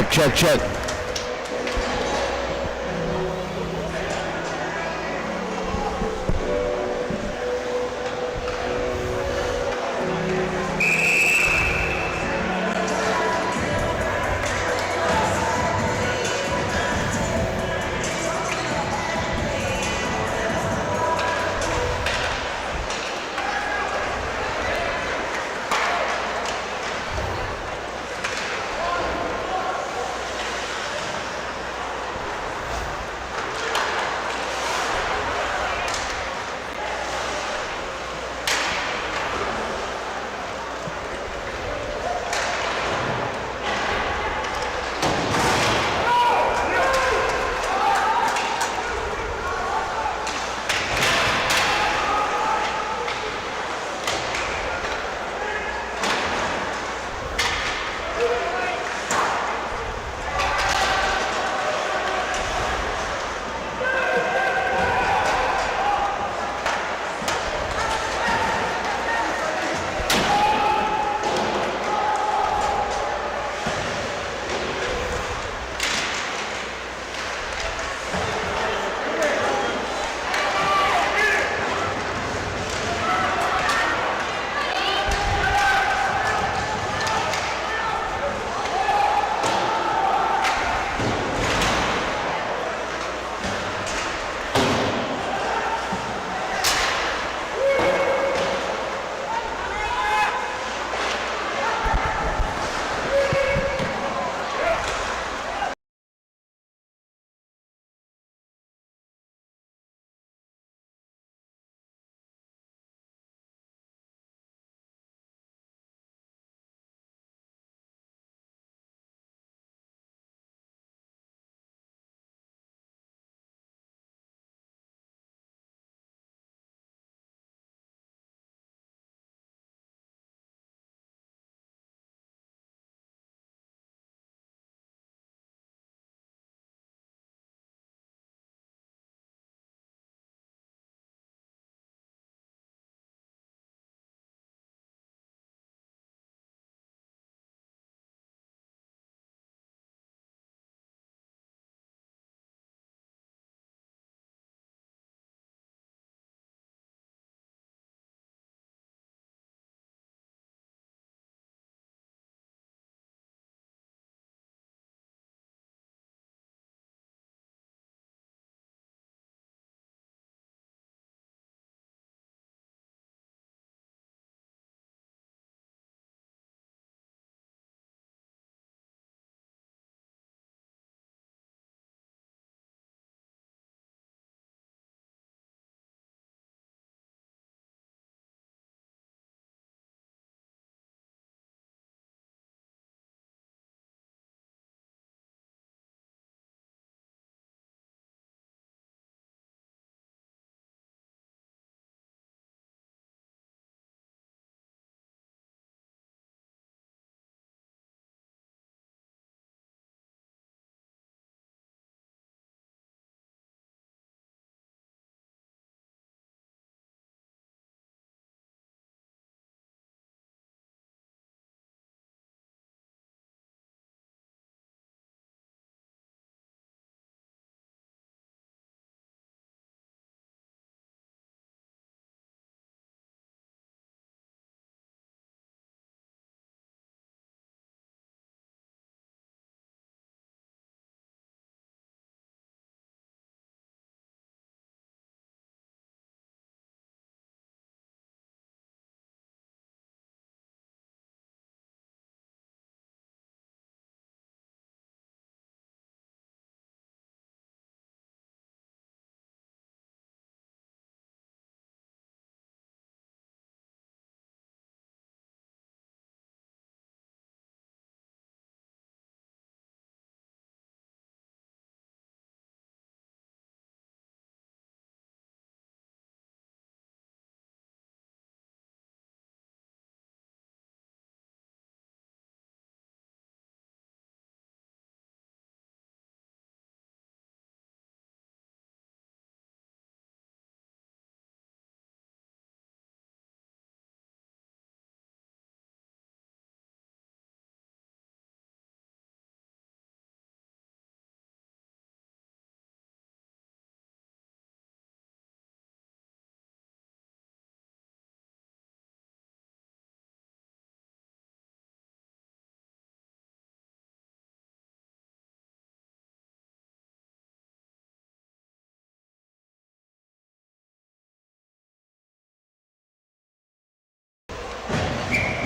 check.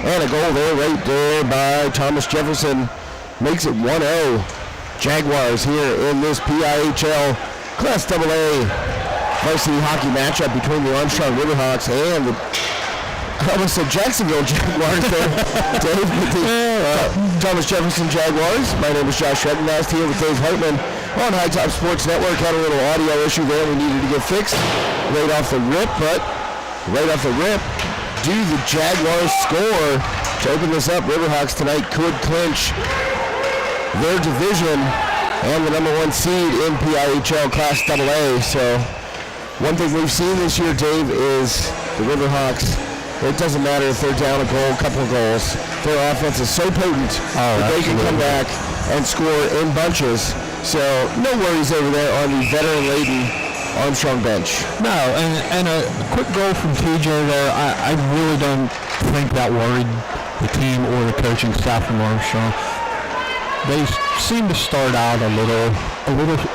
And a goal there right there by Thomas Jefferson. Makes it 1-0. Jaguars here in this PIHL Class AA varsity hockey matchup between the Armstrong Riverhawks and the Jacksonville Jaguars there. Dave with the Thomas Jefferson Jaguars. My name is Josh Reddenast here with Dave Hartman on High Top Sports Network. Had a little audio issue there we needed to get fixed right off the rip, do the Jaguars score to open this up? Riverhawks tonight could clinch their division and the number 1 seed in PIHL Class AA. So one thing we've seen this year, Dave, is the Riverhawks, it doesn't matter if they're down a goal, a couple of goals, their offense is so potent that they can come back and score in bunches. So no worries over there on the veteran-laden Armstrong bench. No, and a quick goal from TJ there. I really don't think that worried the team or the coaching staff from Armstrong. They seem to start out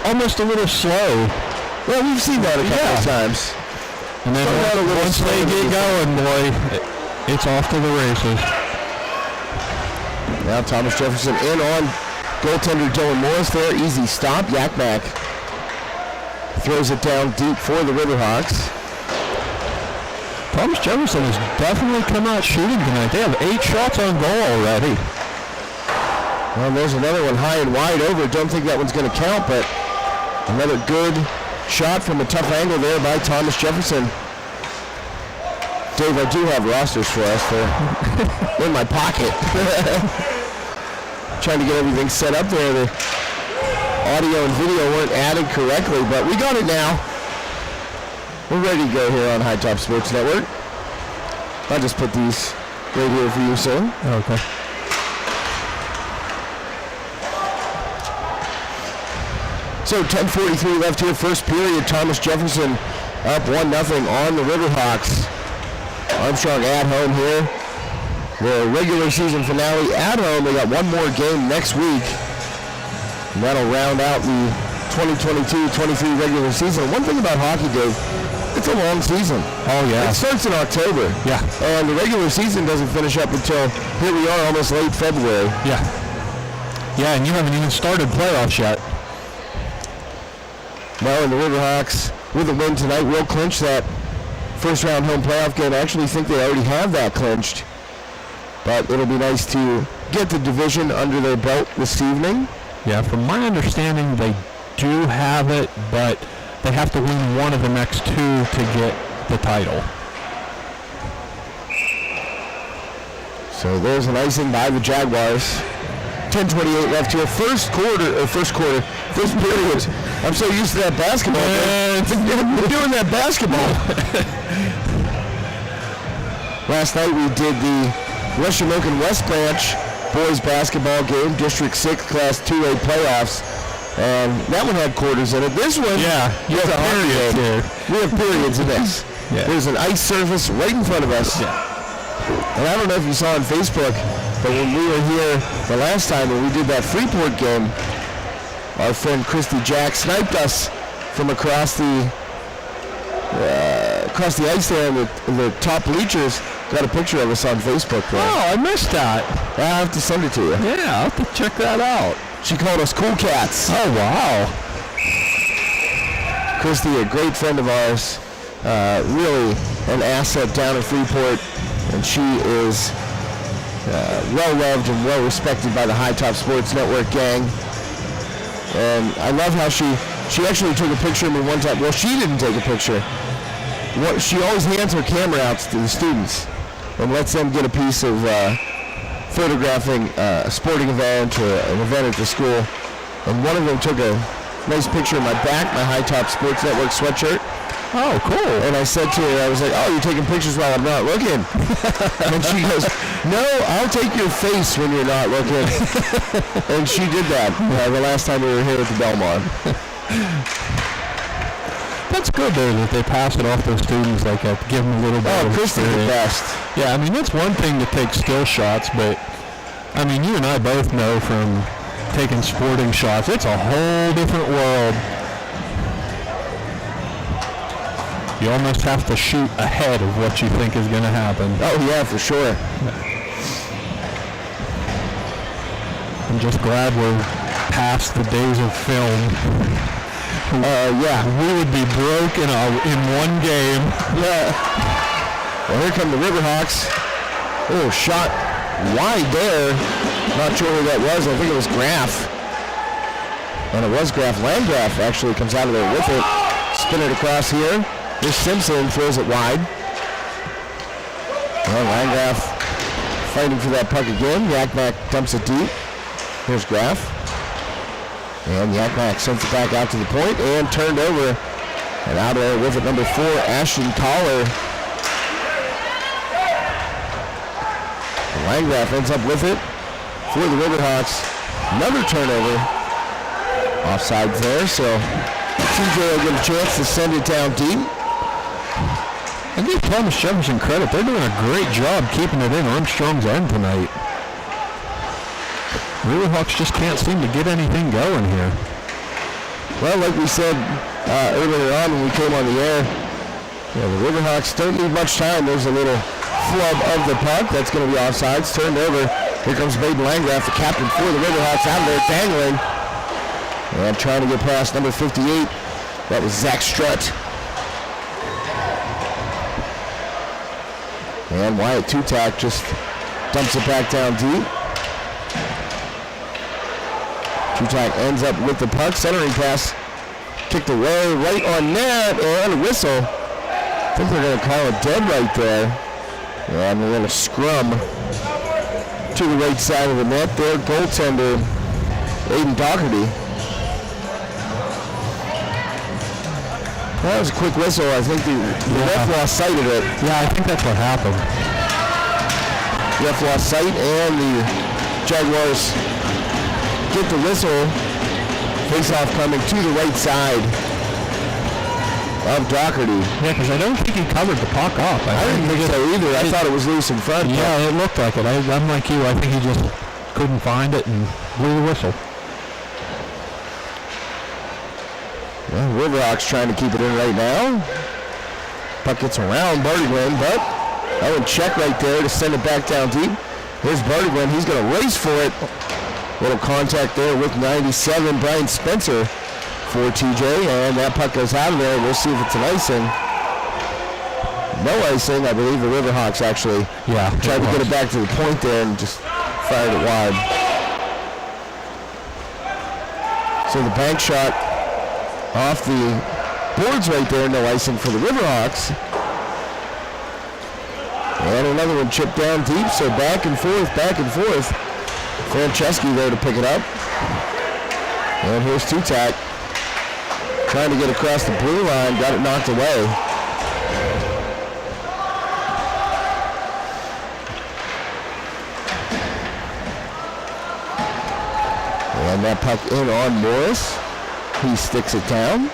almost a little slow. Well, we've seen that a couple of times. And then once they get going, boy, it's off to the races. Now Thomas Jefferson in on goaltender Dylan Morris there. Easy stop. Yakmak throws it down deep for the Riverhawks. Thomas Jefferson has definitely come out shooting tonight. They have 8 shots on goal already. Well, there's another one high and wide over. Don't think that one's going to count, but another good shot from a tough angle there by Thomas Jefferson. Dave, I do have rosters for us there in my pocket. Trying to get everything set up there. The audio and video weren't added correctly, but we got it now. We're ready to go here on High Top Sports Network. I'll just put these right here for you, sir. Okay. So 10:43 left here, first period. Thomas Jefferson up 1-0 on the Riverhawks. Armstrong at home here. The regular season finale at home. They got one more game next week. And that'll round out the 2022-23 regular season. One thing about hockey, Dave, it's a long season. Oh, yeah. It starts in October. Yeah. And the regular season doesn't finish up until, here we are, almost late February. Yeah. Yeah, and you haven't even started playoffs yet. Well, and the Riverhawks, with a win tonight, will clinch that first-round home playoff game. I actually think they already have that clinched. But it'll be nice to get the division under their belt this evening. Yeah, from my understanding, they do have it, but they have to win one of the next 2 to get the title. So there's an icing by the Jaguars. 10:28 left here. First period. I'm so used to that basketball. We're doing that basketball. Last night we did the West Shamokin West Branch boys basketball game, District 6 Class 2A playoffs. And that one had quarters in it. This one, yeah, you have periods here. We have periods in this. Yeah. There's an ice surface right in front of us. Yeah. And I don't know if you saw on Facebook, but when we were here the last time when we did that Freeport game, our friend Christy Jack sniped us from across the ice there in the top bleachers. Got a picture of us on Facebook there. Oh, I missed that. I'll have to send it to you. Yeah, I'll have to check that out. She called us Cool Cats. Oh, wow. Christy, a great friend of ours, really an asset down at Freeport, and she is well-loved and well-respected by the High Top Sports Network gang. And I love how she actually took a picture of me one time. Well, she didn't take a picture. She always hands her camera out to the students and lets them get a piece of photographing a sporting event or an event at the school. And one of them took a nice picture of my back, my High Top Sports Network sweatshirt. Oh, cool. And I said to her, I was like, oh, you're taking pictures while I'm not looking. And she goes, no, I'll take your face when you're not looking. And she did that the last time we were here at the Belmont. That's good, though, that they pass it off to students like that, give them a little bit of Christy's the best. Yeah, I mean, it's one thing to take still shots, but, I mean, you and I both know from taking sporting shots, it's a whole different world. You almost have to shoot ahead of what you think is going to happen. Oh, yeah, for sure. I'm just glad we're past the days of film. Yeah. We would be broke in one game. Yeah. Well, here come the Riverhawks. Oh, shot wide there. Not sure who that was. I think it was Graff. And it was Graff. Landgraf actually comes out of there with it. Spin it across here. Here's Simpson, throws it wide. Well, Landgraf fighting for that puck again. Yakmak dumps it deep. Here's Graff. And Yakmak sends it back out to the point and turned over. And out of there with it, number 4, Ashton Collar. Landgraf ends up with it for the Riverhawks. Another turnover. Offsides there, so TJ will get a chance to send it down deep. I give Thomas Jefferson credit. They're doing a great job keeping it in Armstrong's end tonight. Riverhawks just can't seem to get anything going here. Well, like we said earlier on when we came on the air, the Riverhawks don't need much time. There's a little flub of the puck. That's going to be offsides. Turned over. Here comes Baden Landgraf, the captain for the Riverhawks, out of there dangling. And trying to get past number 58. That was Zach Strutt. And Wyatt Tutak just dumps it back down deep. Tutak ends up with the puck. Centering pass kicked away right on net and a whistle. I think they're going to call it dead right there. And we're going to scrum to the right side of the net there. Goaltender Aiden Doherty. That was a quick whistle. I think the ref lost sight of it. Yeah, I think that's what happened. Ref lost sight, and the Jaguars get the whistle. Face-off coming to the right side of Doherty. Yeah, because I don't think he covered the puck up. I didn't think so either. I thought it was loose in front. Yeah, it looked like it. I'm like you. I think he just couldn't find it and blew the whistle. Well, Riverhawks trying to keep it in right now. Puck gets around Bartiglen, but that would check right there to send it back down deep. Here's Bartiglen. He's going to race for it. Little contact there with 97, Brian Spencer for TJ, and that puck goes out of there. We'll see if it's an icing. No icing. I believe the Riverhawks actually tried to get it back to the point there and just fired it wide. So the bank shot off the boards right there, no icing for the Riverhawks. And another one chipped down deep, so back and forth, back and forth. Franceschi there to pick it up. And here's Tutak trying to get across the blue line, got it knocked away. And that puck in on Morris. He sticks it down.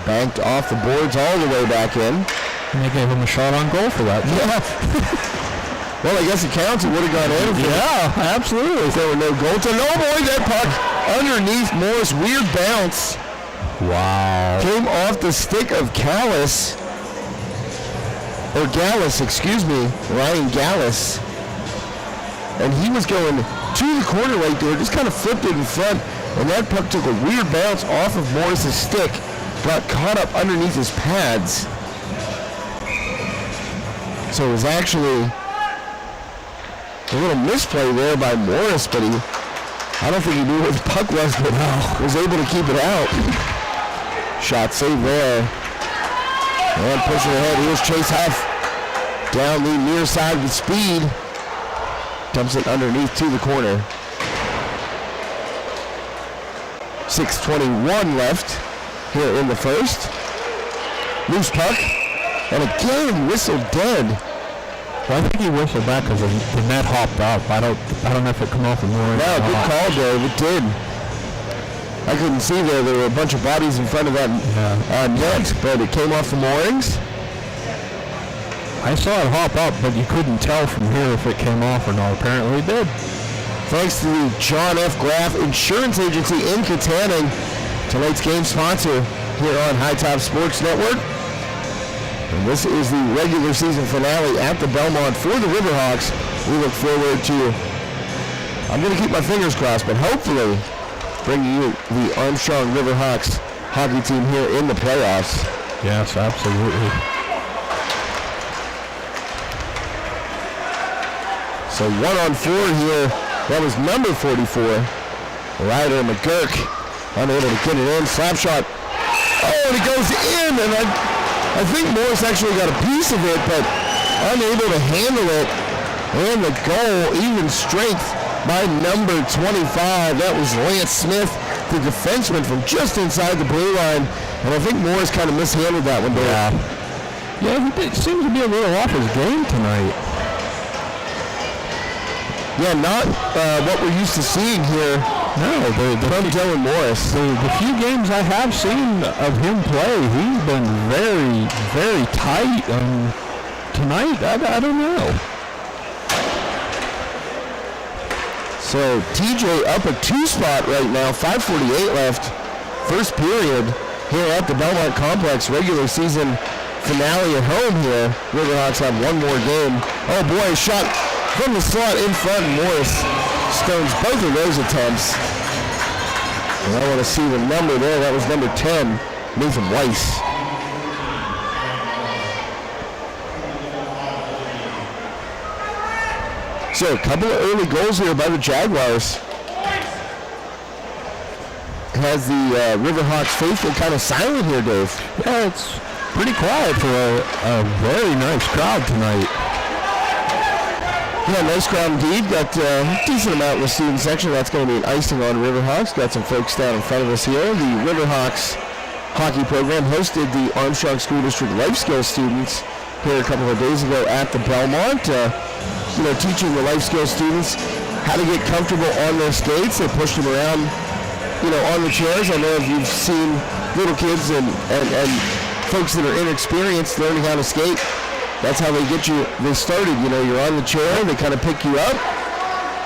Banked off the boards all the way back in. And they gave him a shot on goal for that. Yeah. Well, I guess it counts. It would have gone in. Yeah, absolutely. If there were no goaltender. Oh boy, that puck underneath Morris. Weird bounce. Wow. Came off the stick of Gallus. Or Gallus, excuse me. Ryan Gallus. And he was going to the corner right there, just kind of flipped it in front, and that puck took a weird bounce off of Morris's stick, got caught up underneath his pads. So it was actually a little misplay there by Morris, but I don't think he knew where the puck was, but was able to keep it out. Shot save there. And pushing ahead, here's Chase Huff. Down the near side with speed. Dumps it underneath to the corner. 6:21 left here in the first. Loose puck. And again, whistled dead. Well, I think he whistled back because the net hopped up. I don't know if it come off the mooring. No, good call, Dave. It did. I couldn't see there. There were a bunch of bodies in front of that net, but it came off the moorings. I saw it hop up, but you couldn't tell from here if it came off or not. Apparently it did. Thanks to the John F. Graff Insurance Agency in Katanning, tonight's game sponsor here on High Top Sports Network. And this is the regular season finale at the Belmont for the Riverhawks. We look forward to, I'm going to keep my fingers crossed, but hopefully bringing you the Armstrong Riverhawks hockey team here in the playoffs. Yes, absolutely. So 1-on-4 here. That was number 44. Ryder McGurk unable to get it in. Slap shot. Oh, and it goes in, and I think Morris actually got a piece of it, but unable to handle it. And the goal, even strength by number 25. That was Lance Smith, the defenseman from just inside the blue line. And I think Morris kind of mishandled that one there. Yeah, he seems to be a little off his game tonight. Yeah, not what we're used to seeing here. No, from Dylan Morris. The few games I have seen of him play, he's been very, very tight. Tonight, I don't know. So TJ up a 2 spot right now, 5:48 left. First period here at the Belmont Complex, regular season finale at home here. Riverhawks have one more game. Oh boy, a shot from the slot in front. Morris stones both of those attempts. And I want to see the number there. That was number 10, Nathan Weiss. So a couple of early goals here by the Jaguars. Has the Riverhawks faithful kind of silent here, Dave? Yeah, it's pretty quiet for a very nice crowd tonight. Yeah, nice crowd indeed. Got a decent amount in the student section. That's going to be an icing on Riverhawks. Got some folks down in front of us here. The Riverhawks hockey program hosted the Armstrong School District Life Skills students here a couple of days ago at the Belmont. Teaching the life skills students how to get comfortable on their skates. They pushed them around, on the chairs. I know if you've seen little kids and folks that are inexperienced learning how to skate, that's how they get you. They started, you're on the chair, they kind of pick you up,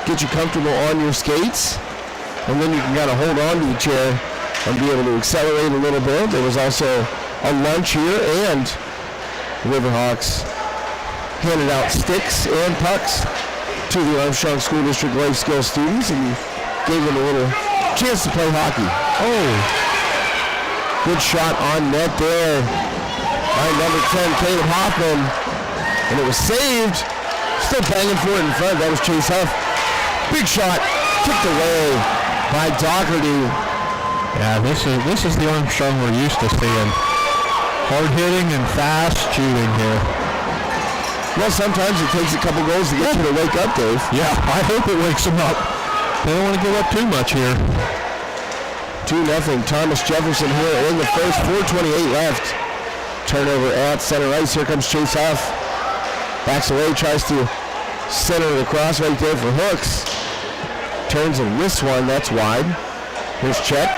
get you comfortable on your skates, and then you can kind of hold on to the chair and be able to accelerate a little bit. There was also a lunch here, and Riverhawks handed out sticks and pucks to the Armstrong School District Life Skills students and gave them a little chance to play hockey. Oh, good shot on net there by number 10, Caleb Hoffman, and it was saved. Still banging for it in front. That was Chase Huff. Big shot, kicked away by Doherty. Yeah, this is the Armstrong we're used to seeing. Hard hitting and fast shooting here. Well, sometimes it takes a couple goals to get you to wake up, Dave. Yeah, I hope it wakes them up. They don't want to give up too much here. 2-0. Thomas Jefferson here in the first. 4:28 left. Turnover at center ice. Here comes Chase Huff. Backs away, tries to center it across right there for Hooks. Turns and wrists one. That's wide. Here's Chet.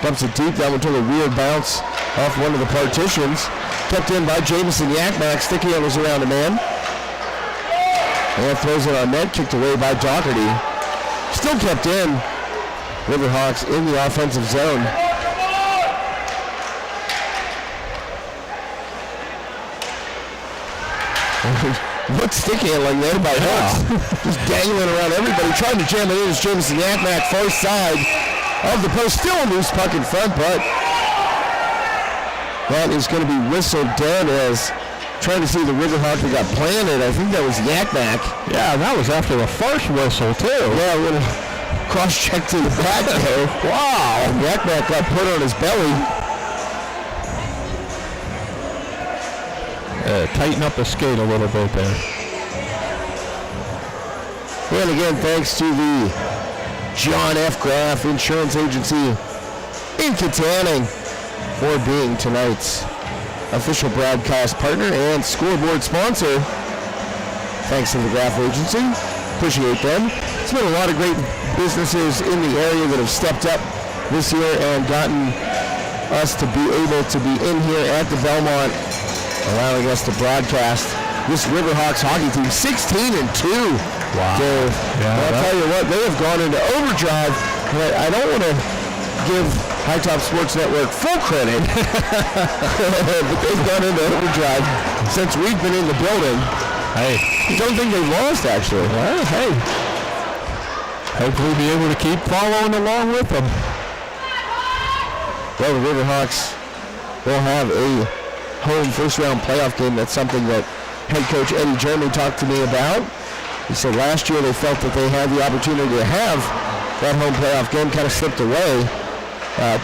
Dumps it deep. That one took a weird bounce off one of the partitions. Kept in by Jamison Yakmak. Sticky handles around a man. And throws it on net. Kicked away by Doherty. Still kept in. Riverhawks in the offensive zone. What stick handling there by Hooks. Just dangling around everybody. Trying to jam it in is Jamison Yakmak. Far side of the post. Still a loose puck in front, but that is going to be whistled dead as trying to see the Riverhawk that got planted. I think that was Yakmak. Yeah, that was after the first whistle, too. Yeah, a little cross-check to the back there. Wow. Yakmak got put on his belly. Tighten up the skate a little bit there. And again, thanks to the John F. Graff Insurance Agency in Katanning for being tonight's official broadcast partner and scoreboard sponsor. Thanks to the Graff Agency. Appreciate them. It's been a lot of great businesses in the area that have stepped up this year and gotten us to be able to be in here at the Belmont, allowing us to broadcast this Riverhawks hockey team. 16-2. Wow. Dave. Yeah, I'll tell you what, they have gone into overdrive. I don't want to give High Top Sports Network full credit, but they've gone into overdrive since we've been in the building. Hey. I don't think they've lost, actually. Well, hey. Hopefully be able to keep following along with them. Well, the Riverhawks will have a home first-round playoff game. That's something that head coach Eddie Jeremy talked to me about. He said last year they felt that they had the opportunity to have that home playoff game, kind of slipped away.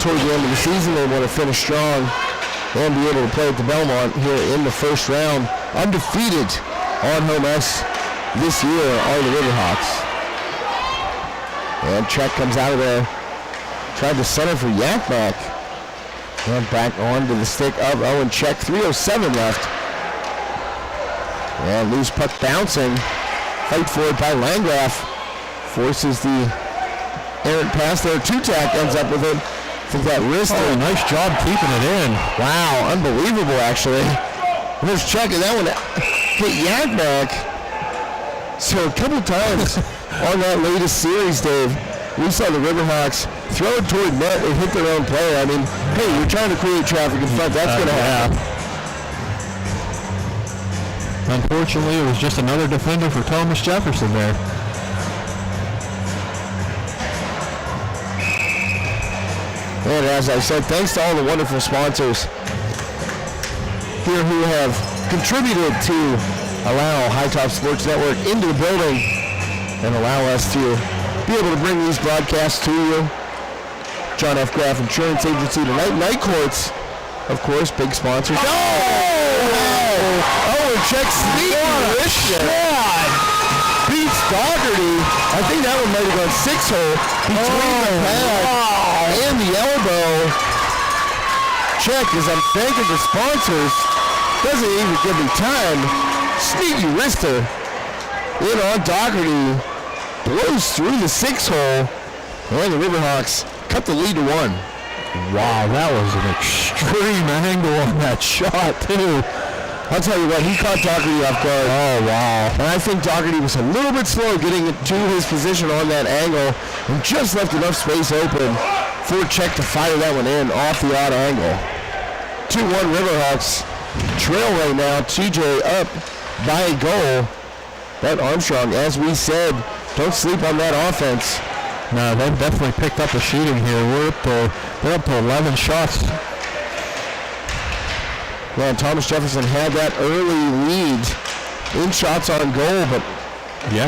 Toward the end of the season, they want to finish strong and be able to play at the Belmont here in the first round. Undefeated on home ice this year are the Riverhawks. And check comes out of there. Tried to center for Yakmak. And back onto the stick of Owen Check. 3:07 left. And loose puck bouncing. Fight for it by Landgraf. Forces the errant pass there. Two-tack ends up with it. I think that wrist there. Nice job keeping it in. Wow, unbelievable actually. There's Check, and that one hit Yakmak. So a couple times on that latest series, Dave, we saw the Riverhawks throw it toward net and hit their own player. I mean, hey, you're trying to create traffic in front. That's going to happen. Unfortunately, it was just another defender for Thomas Jefferson there. And as I said, thanks to all the wonderful sponsors here who have contributed to allow High Top Sports Network into the building and allow us to be able to bring these broadcasts to you. John F. Graff Insurance Agency tonight. Night Courts, of course, big sponsors. Oh! Owen Check sneaky shot. Beats Dougherty. I think that one might have gone 6-hole between the pad and the elbow. Check as I'm thanking the sponsors. Doesn't even give me time. Sneaky wrister in on Dougherty. Blows through the 6-hole. And the Riverhawks cut the lead to 1. Wow, that was an extreme angle on that shot, too. I'll tell you what, he caught Dougherty off guard. Oh, wow. And I think Dougherty was a little bit slow getting to his position on that angle and just left enough space open for Check to fire that one in off the odd angle. 2-1 Riverhawks trail right now. TJ up by a goal. But Armstrong, as we said, don't sleep on that offense. No, they've definitely picked up the shooting here. They're up to 11 shots. Yeah, Thomas Jefferson had that early lead in shots on goal, but yeah,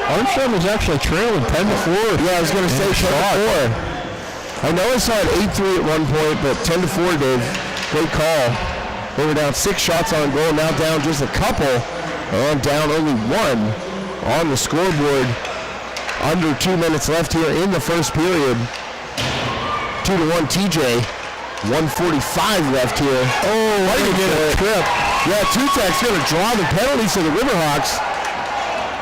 Armstrong was actually trailing 10-4. Yeah, I was going to say 10-4. I know I saw it 8-3 at one point, but 10-4, Dave. Great call. They were down 6 shots on goal, now down just a couple, and down only 1 on the scoreboard. Under 2 minutes left here in the first period. 2-1 TJ. 1:45 left here. Oh, why did he get a trip? Yeah, Two-Tack's going to draw the penalty, so the Riverhawks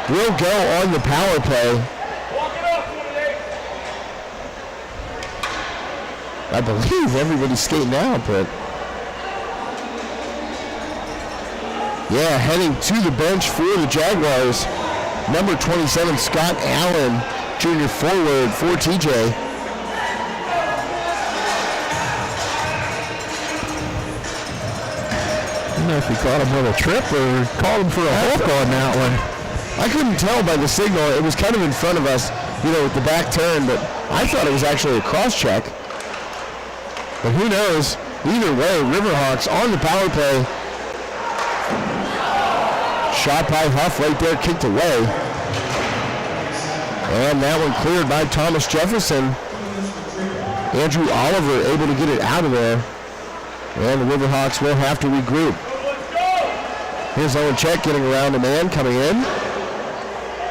will go on the power play. I believe everybody's skating out, but yeah, heading to the bench for the Jaguars. Number 27, Scott Allen, junior forward for TJ. I don't know if he caught him with a trip or called him for a hook on that one. I couldn't tell by the signal. It was kind of in front of us, with the back turn, but I thought it was actually a cross check. But who knows? Either way, Riverhawks on the power play. Shot by Huff right there, kicked away. And that one cleared by Thomas Jefferson. Andrew Oliver able to get it out of there. And the Riverhawks will have to regroup. Here's Owen Check getting around a man coming in.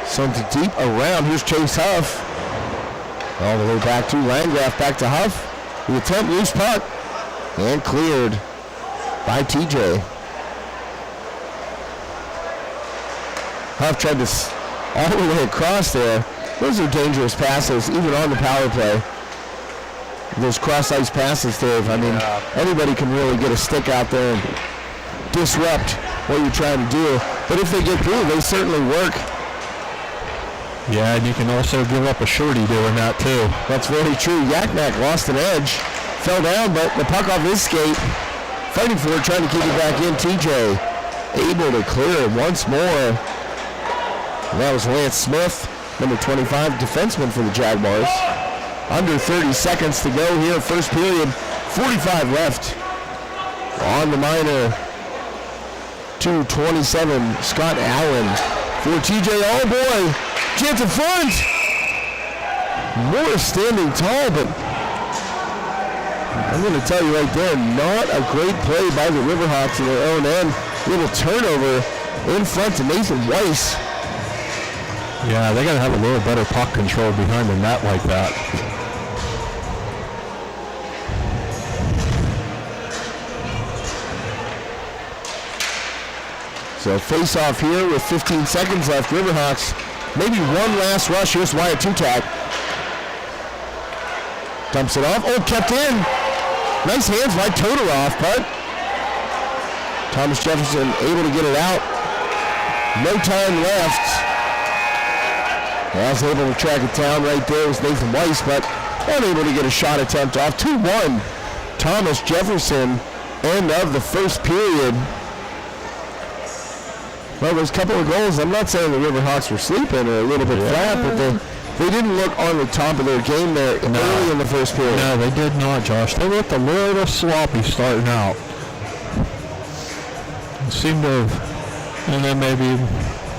Something deep around. Here's Chase Huff. All the way back to Landgraf, back to Huff. The attempt, loose puck. And cleared by TJ. Huff tried to all the way across there. Those are dangerous passes, even on the power play. Those cross-ice passes, Dave. I mean, anybody can really get a stick out there and disrupt what you're trying to do. But if they get through, they certainly work. Yeah, and you can also give up a shorty doing that too. That's very true. Yakmak lost an edge, fell down, but the puck off his skate. Fighting for it, trying to keep it back in. TJ able to clear it once more. And that was Lance Smith, number 25, defenseman for the Jaguars. Under 30 seconds to go here, first period, 45 left. On the minor, 2:27, Scott Allen for TJ. Oh boy, chance in front. Morris standing tall, but I'm going to tell you right there, not a great play by the Riverhawks in their own end. Little turnover in front to Nathan Weiss. Yeah, they got to have a little better puck control behind the net like that. So face off here with 15 seconds left. Riverhawks, maybe one last rush. Here's Wyatt Tutak. Dumps it off. Oh, kept in. Nice hands by Todorov, but Thomas Jefferson able to get it out. No time left. I was able to track it down right there was Nathan Weiss, but unable to get a shot attempt off. 2-1. Thomas Jefferson, end of the first period. Well, there's a couple of goals. I'm not saying the Riverhawks were sleeping or a little bit flat, but they didn't look on the top of their game there early in the first period. No, they did not, Josh. They looked a little sloppy starting out. It seemed to have, and then maybe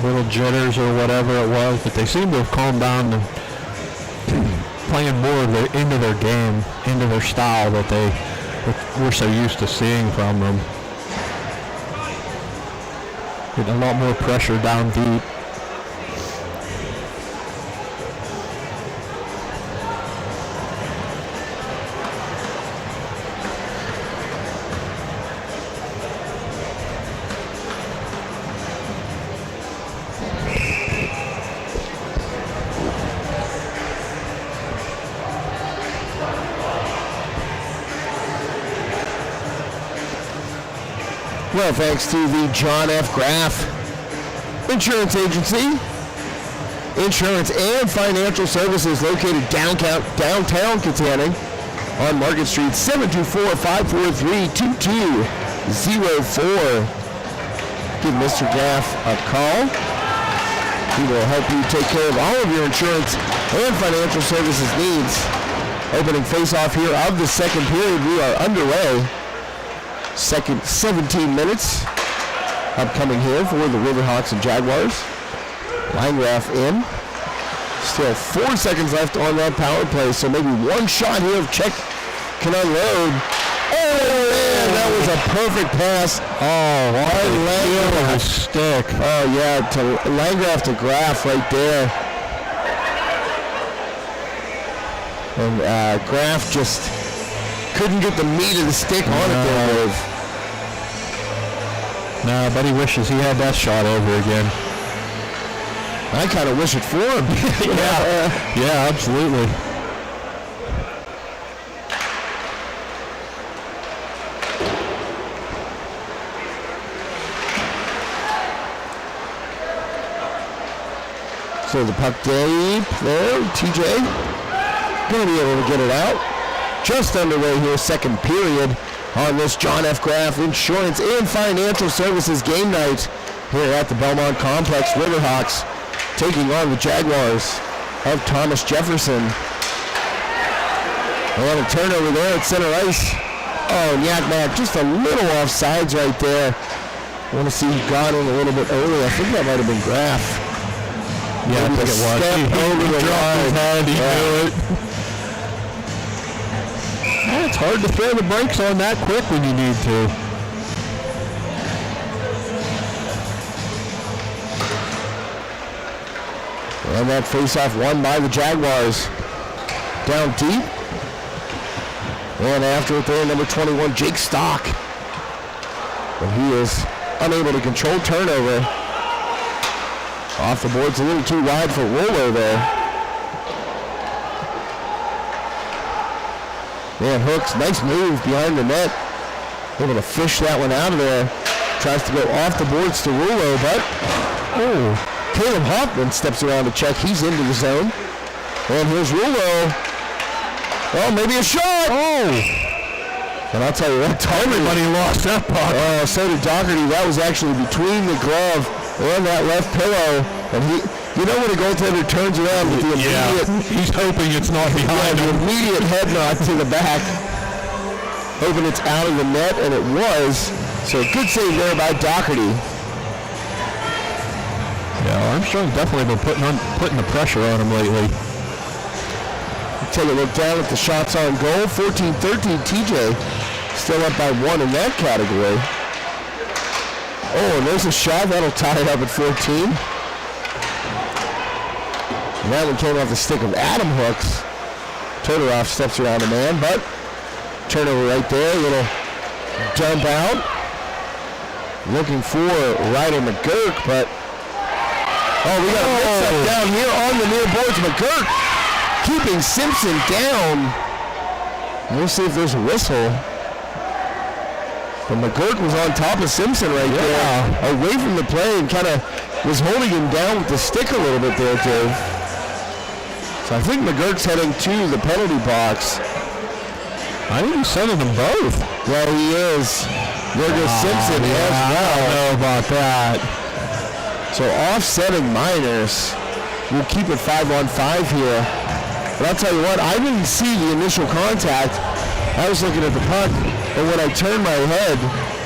little jitters or whatever it was, but they seem to have calmed down and playing more of into their game, into their style that we're so used to seeing from them. Getting a lot more pressure down deep. Well, thanks to the John F. Graff Insurance Agency. Insurance and financial services located downtown Katanning on Market Street, 724-543-2204. Give Mr. Graff a call. He will help you take care of all of your insurance and financial services needs. Opening face-off here of the second period. We are underway. Second 17 minutes upcoming here for the Riverhawks and Jaguars. Landgraf in. Still 4 seconds left on that power play, so maybe one shot here if Czech can unload. Oh man, that was a perfect pass. Oh, what a stick. Oh yeah, to Landgraf to Graff right there. And Graff just couldn't get the meat of the stick on it there, Dave. No, but he wishes he had that shot over again. I kind of wish it for him. Yeah, absolutely. So the puck deep there, TJ gonna be able to get it out. Just underway here, second period on this John F. Graff Insurance and Financial Services game night here at the Belmont Complex. Riverhawks taking on the Jaguars of Thomas Jefferson. And a turnover there at center ice. Oh, and Yakmak just a little off sides right there. I want to see who got in a little bit early. I think that might have been Graff. Yeah, I think it was. Step over the dropped his head, he knew it. Yeah, it's hard to throw the brakes on that quick when you need to. And that faceoff won by the Jaguars. Down deep. And after it there, number 21, Jake Stock. But he is unable to control turnover. Off the boards, a little too wide for Rollo there. Man, Hooks, nice move behind the net. Able to fish that one out of there. Tries to go off the boards to Rollo, but Caleb Hoffman steps around to check. He's into the zone. And here's Rulo. Oh, maybe a shot. Oh. And I'll tell you what, everybody lost that puck. Oh, so did Doherty. That was actually between the glove and that left pillow. And you know when a goaltender turns around with the immediate... he's hoping it's not behind him. him. The immediate head nod to the back. Hoping it's out of the net, and it was. So good save there by Doherty. Yeah, Armstrong definitely been putting the pressure on him lately. Take a look down at the shots on goal. 14-13, TJ still up by 1 in that category. Oh, and there's a shot. That'll tie it up at 14. And that one came off the stick of Adam Hooks. Todorov steps around a man, but turnover right there. A little dump out. Looking for Ryder McGurk, but oh, we got a mix-up down here on the near boards. McGurk keeping Simpson down. We'll see if there's a whistle. But McGurk was on top of Simpson right there, away from the play, and kind of was holding him down with the stick a little bit there, Dave. So I think McGurk's heading to the penalty box. I think he's sending them both. Yeah, he is. There goes Simpson as well. I don't know about that. So offsetting Miners. We'll keep it 5-on-5 here. But I'll tell you what, I didn't see the initial contact. I was looking at the puck, and when I turned my head,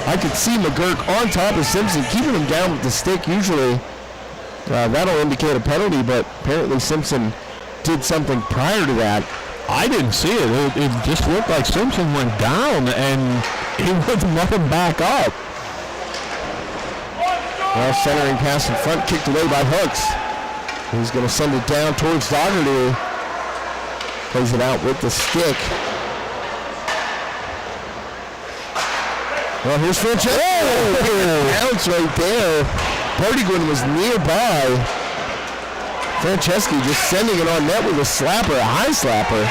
I could see McGurk on top of Simpson, keeping him down with the stick. Usually that'll indicate a penalty, but apparently Simpson did something prior to that. I didn't see it. It just looked like Simpson went down, and he wouldn't let him back up. Well, centering pass in front, kicked away by Hooks. He's going to send it down towards Doherty. Plays it out with the stick. Well, here's Franceschi. Bounce right there. Bertiguen was nearby. Franceschi just sending it on net with a slapper, a high slapper.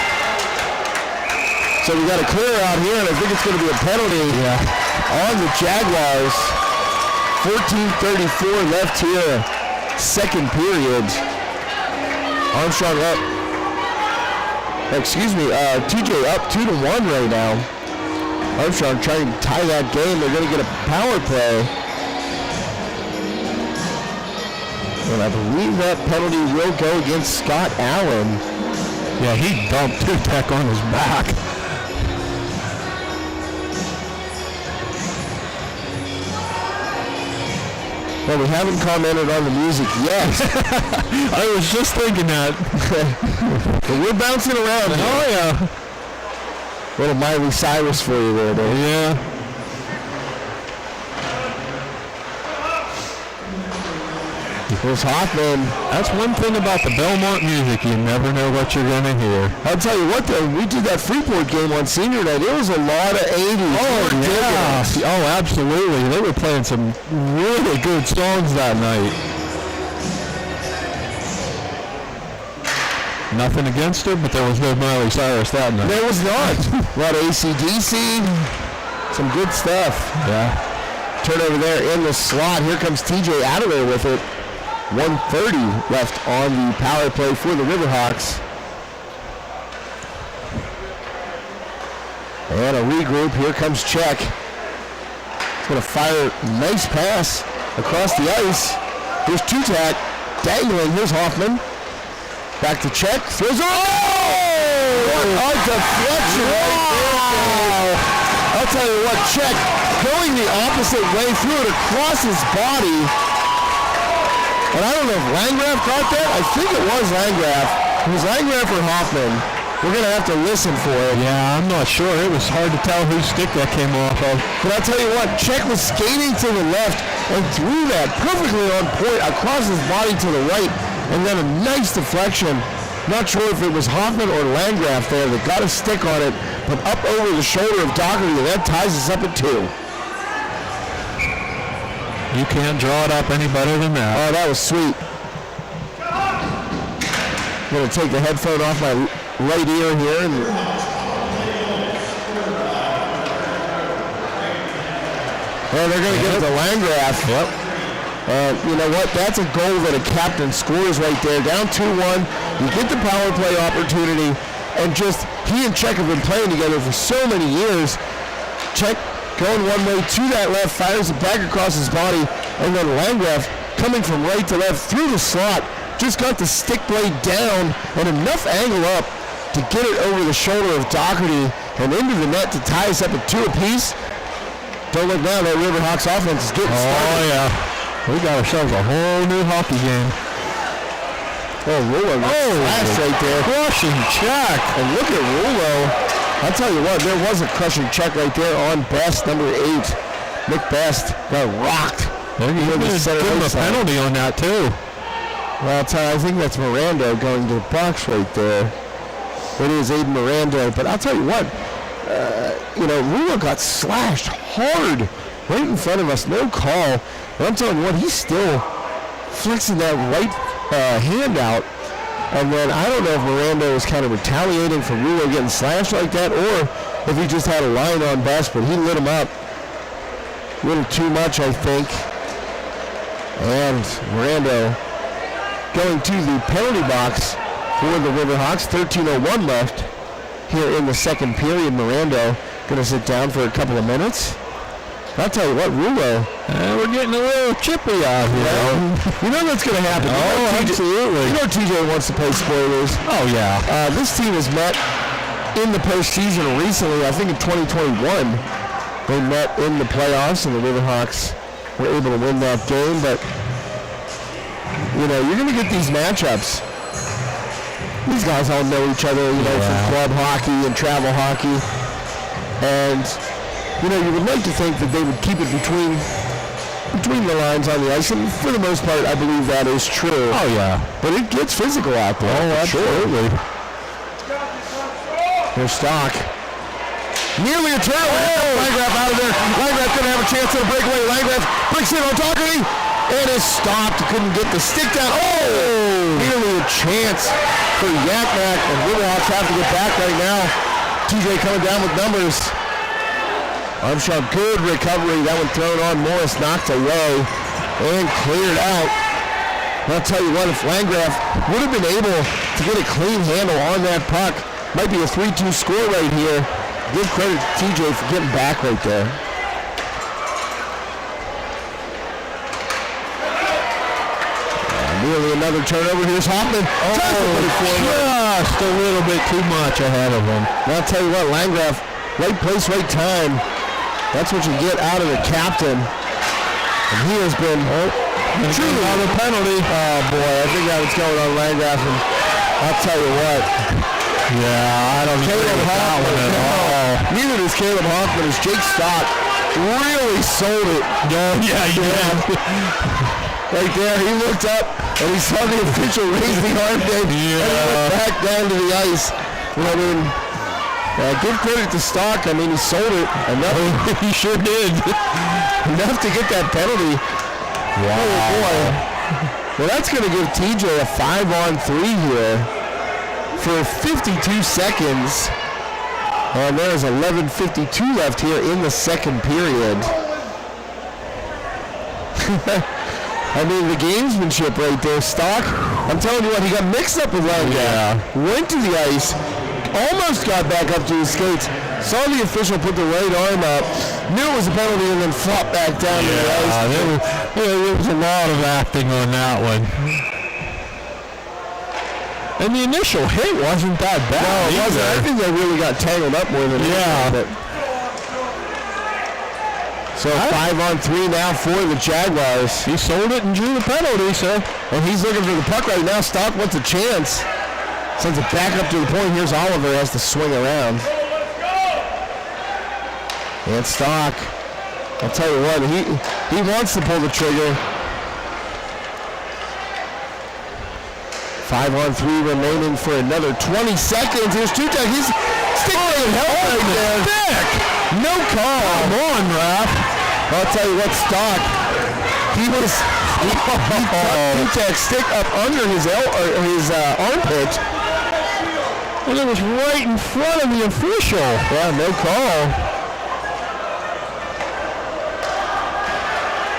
So we got a clear out here, and I think it's going to be a penalty on the Jaguars. 14:34 left here, second period. Armstrong up. TJ up 2-1 right now. Armstrong trying to tie that game. They're going to get a power play. And I believe that penalty will go against Scott Allen. Yeah, he dumped Tutek on his back. Well, we haven't commented on the music yet. I was just thinking that. But we're bouncing around. Oh, yeah. Little Miley Cyrus for you there, Dave. Yeah. Here's Hoffman. That's one thing about the Belmont music. You never know what you're going to hear. I'll tell you what, though. We did that Freeport game on senior night. It was a lot of 80s. Oh, yeah. Oh, absolutely. They were playing some really good songs that night. Nothing against her, but there was no Miley Cyrus that night. There was not. A lot of AC/DC. Some good stuff. Yeah. Turnover there in the slot. Here comes TJ out of there with it. 1:30 left on the power play for the Riverhawks. And a regroup. Here comes Czech. He's going to fire a nice pass across the ice. Here's Tutek dangling. Here's Hoffman. Back to Czech. Throws it. Oh! What a deflection right there. I'll tell you what, Czech going the opposite way, threw it across his body. And I don't know if Landgraf caught that. I think it was Landgraf. It was Landgraf or Hoffman. We're going to have to listen for it. Yeah, I'm not sure. It was hard to tell whose stick that came off of. But I'll tell you what, Czech was skating to the left and threw that perfectly on point across his body to the right. And then a nice deflection. Not sure if it was Hoffman or Landgraf there that got a stick on it, but up over the shoulder of Doherty, and that ties us up at 2. You can't draw it up any better than that. Oh, that was sweet. I'm going to take the headphone off my right ear here. And they're going to give it to Landgraf. Yep. And you know what? That's a goal that a captain scores right there. Down 2-1. You get the power play opportunity. And just, he and Czech have been playing together for so many years. Czech going one way to that left, fires it back across his body. And then Landgraf coming from right to left through the slot. Just got the stick blade down and enough angle up to get it over the shoulder of Doherty and into the net to tie us up at 2 apiece. Don't look now, that Riverhawks offense is getting started. Oh, yeah. We got ourselves a whole new hockey game. Oh, Rulo flash right there. Crushing check. And look at Rulo. I'll tell you what, there was a crushing check right there on Best, number 8. Nick Best got rocked. They're going to give him a penalty on that, too. Well, I think that's Miranda going to the box right there. It is Aiden Miranda. But I'll tell you what, Rulo got slashed hard right in front of us. No call. But I'm telling you what, he's still flexing that right hand out. And then I don't know if Miranda was kind of retaliating for Rulo getting slashed like that or if he just had a line on Best, but he lit him up a little too much, I think. And Miranda going to the penalty box for the Riverhawks. 13:01 left here in the second period. Miranda going to sit down for a couple of minutes. I'll tell you what, Rulo. We're getting a little chippy out here. You know that's going to happen. Absolutely. You know TJ wants to play spoilers. Oh, yeah. This team has met in the postseason recently. I think in 2021 they met in the playoffs and the Riverhawks were able to win that game. But, you're going to get these matchups. These guys all know each other, from club hockey and travel hockey. And you would like to think that they would keep it between the lines on the ice, and for the most part, I believe that is true. Oh, yeah. But it gets physical out there. Oh, absolutely. Here's Stock. Nearly a turnover. Landgraf out of there. Landgraf going to have a chance at a breakaway. Landgraf breaks in on Doherty, and is stopped. Couldn't get the stick down. Oh! Nearly a chance for Yakmak, and Riverhawks have to get back right now. TJ coming down with numbers. Armstrong, good recovery. That one thrown on. Morris knocked away and cleared out. I'll tell you what, if Landgraf would have been able to get a clean handle on that puck, might be a 3-2 score right here. Give credit to TJ for getting back right there. Nearly another turnover. Here's Hoffman. Just a little bit too much ahead of him. I'll tell you what, Landgraf, right place, right time. That's what you get out of the captain. And he has been truly on the penalty. Oh boy, I think that was going on Landgraf. And I'll tell you what. Yeah, I don't agree with that one at all. Neither does Caleb Hoffman as Jake Stock really sold it. Yeah, he did. Right there, he looked up and he saw the official raise the arm and he went back down to the ice. Give credit to Stock. I mean, he sold it enough. He sure did. Enough to get that penalty. Wow. Oh, boy. Well, that's going to give TJ a 5-on-3 here for 52 seconds. And there's 11:52 left here in the second period. I mean, the gamesmanship right there, Stock. I'm telling you what, he got mixed up with Landgraf. Yeah. Went to the ice. Almost got back up to his skates, saw the official put the right arm up, knew it was a penalty, and then flopped back down to the ice. There was a lot of acting on that one. And the initial hit wasn't that bad. No, it wasn't. I think they really got tangled up more than anything. So 5-on-3 now for the Jaguars. He sold it and drew the penalty, sir. And he's looking for the puck right now. Stock wants a chance. Sends it back up to the point. Here's Oliver, has to swing around. And Stock, I'll tell you what, he wants to pull the trigger. 5-on-3 remaining for another 20 seconds. Here's Tutek. He's sticking help right there. Stick. No call. Come on, Raph. I'll tell you what, Stock, he cut Tutek's stick up under his armpit. And it was right in front of the official. Yeah, no call.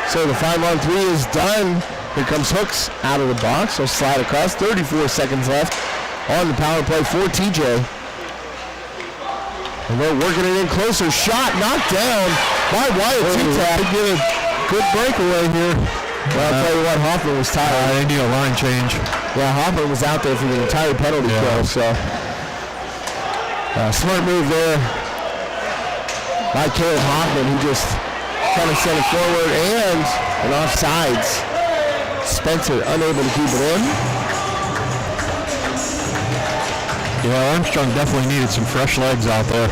So the 5-on-3 is done. Here comes Hooks out of the box. He'll slide across. 34 seconds left on the power play for TJ. And they're working it in closer. Shot knocked down by Wyatt Tutak. Get a good breakaway here. Well, I'll tell you what, Hoffman was tired. They need a line change. Yeah, Hoffman was out there for the entire penalty kill. So smart move there by Caleb Hoffman. He just kind of sent it forward and an offsides. Spencer unable to keep it in. Yeah, Armstrong definitely needed some fresh legs out there.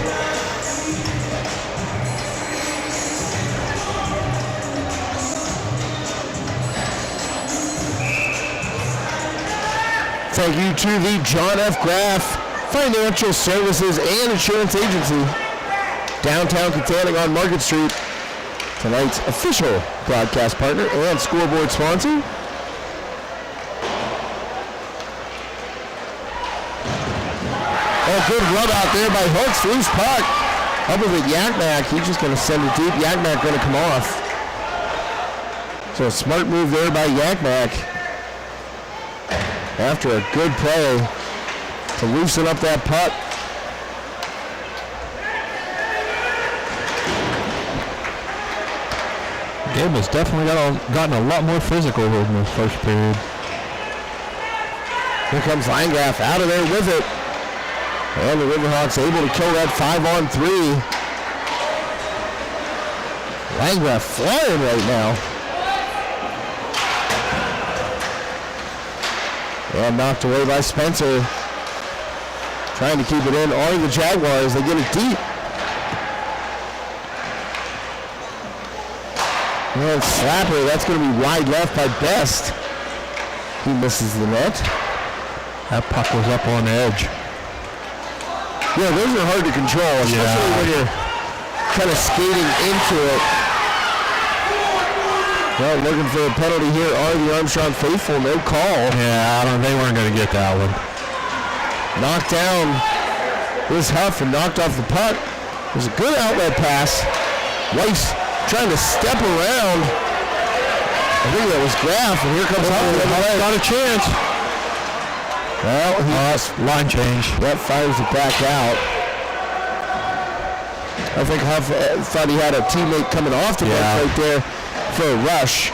Thank you to the John F. Graff Financial Services and Insurance Agency, downtown Katanning on Market Street. Tonight's official broadcast partner and scoreboard sponsor. Oh, good rub out there by Hooks. Loose puck. Up with it, Yakmak. He's just going to send it deep. Yakmak going to come off. So a smart move there by Yakmak. After a good play to loosen up that puck. The game has definitely gotten a lot more physical in the first period. Here comes Landgraf out of there with it. And the Riverhawks able to kill that 5-on-3. Landgraf flying right now. And knocked away by Spencer. Trying to keep it in are the Jaguars. They get it deep. And slapper, that's going to be wide left by Best. He misses the net. That puck was up on edge. Yeah, those are hard to control, especially when you're kind of skating into it. Well, looking for a penalty here are the Armstrong faithful. No call. Yeah, they weren't going to get that one. Knocked down was Huff and knocked off the puck. It was a good outlet pass. Weiss trying to step around. I think that was Graff, and here comes Huff. Got a chance. Well, he line change. That fires it back out. I think Huff thought he had a teammate coming off the bench right there for a rush.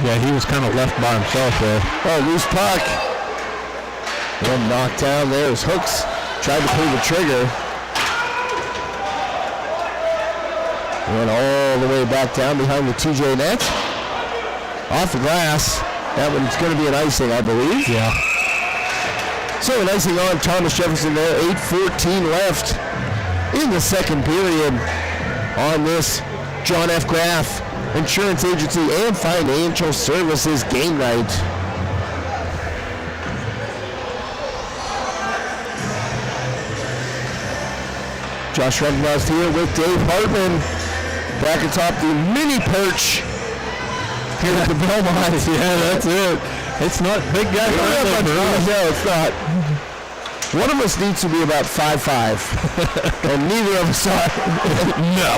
Yeah, he was kind of left by himself there. Oh, loose puck. And knocked down there as Hooks tried to pull the trigger. Went all the way back down behind the TJ net. Off the glass. That one's going to be an icing, I believe. Yeah. So an icing on Thomas Jefferson there. 8:14 left in the second period on this John F. Graff Insurance Agency and Financial Services game night. Josh Redenbust here with Dave Hartman. Back atop the mini perch here at the Belmont. Yeah, that's it. It's not big guy. No, it's not. One of us needs to be about 5'5", and neither of us are. No.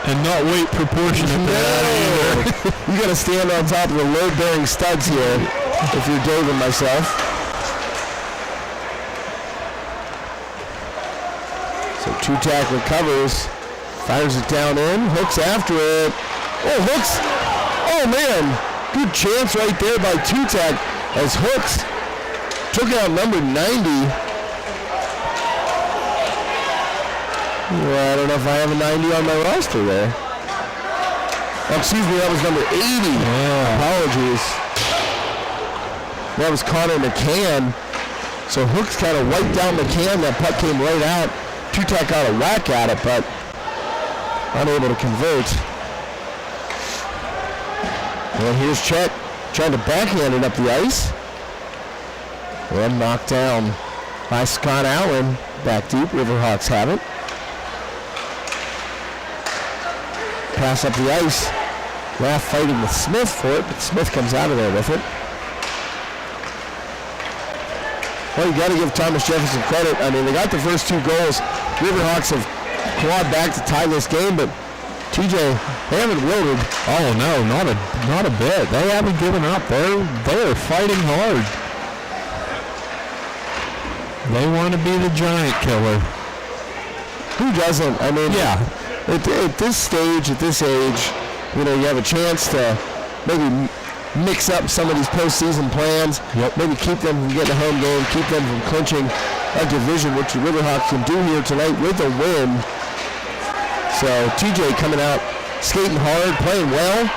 And not weight proportionate to that either. You got to stand on top of the load-bearing studs here if you're Dave and myself. So Tutak recovers, fires it down in, Hooks after it. Oh, Hooks! Oh man, good chance right there by Tutak as Hooks took out number 90. Well, I don't know if I have a 90 on my roster there. Oh, excuse me, that was number 80. Yeah. Apologies. That was Connor McCann. So Hooks kind of wiped down McCann. That puck came right out. Tutak got a whack at it, but unable to convert. And here's Chet trying to backhand it up the ice. And knocked down by Scott Allen. Back deep, Riverhawks have it. Pass up the ice. Raff fighting with Smith for it, but Smith comes out of there with it. Well, you got to give Thomas Jefferson credit. I mean, they got the first two goals. Riverhawks have clawed back to tie this game, but TJ, they haven't wilted. Oh no, not a bit. They haven't given up. They're fighting hard. They want to be the giant killer. Who doesn't? I mean, yeah. At this stage, at this age, you have a chance to maybe mix up some of these postseason plans. Yep. Maybe keep them from getting a home game, keep them from clinching a division, which the Riverhawks can do here tonight with a win. So TJ coming out, skating hard, playing well.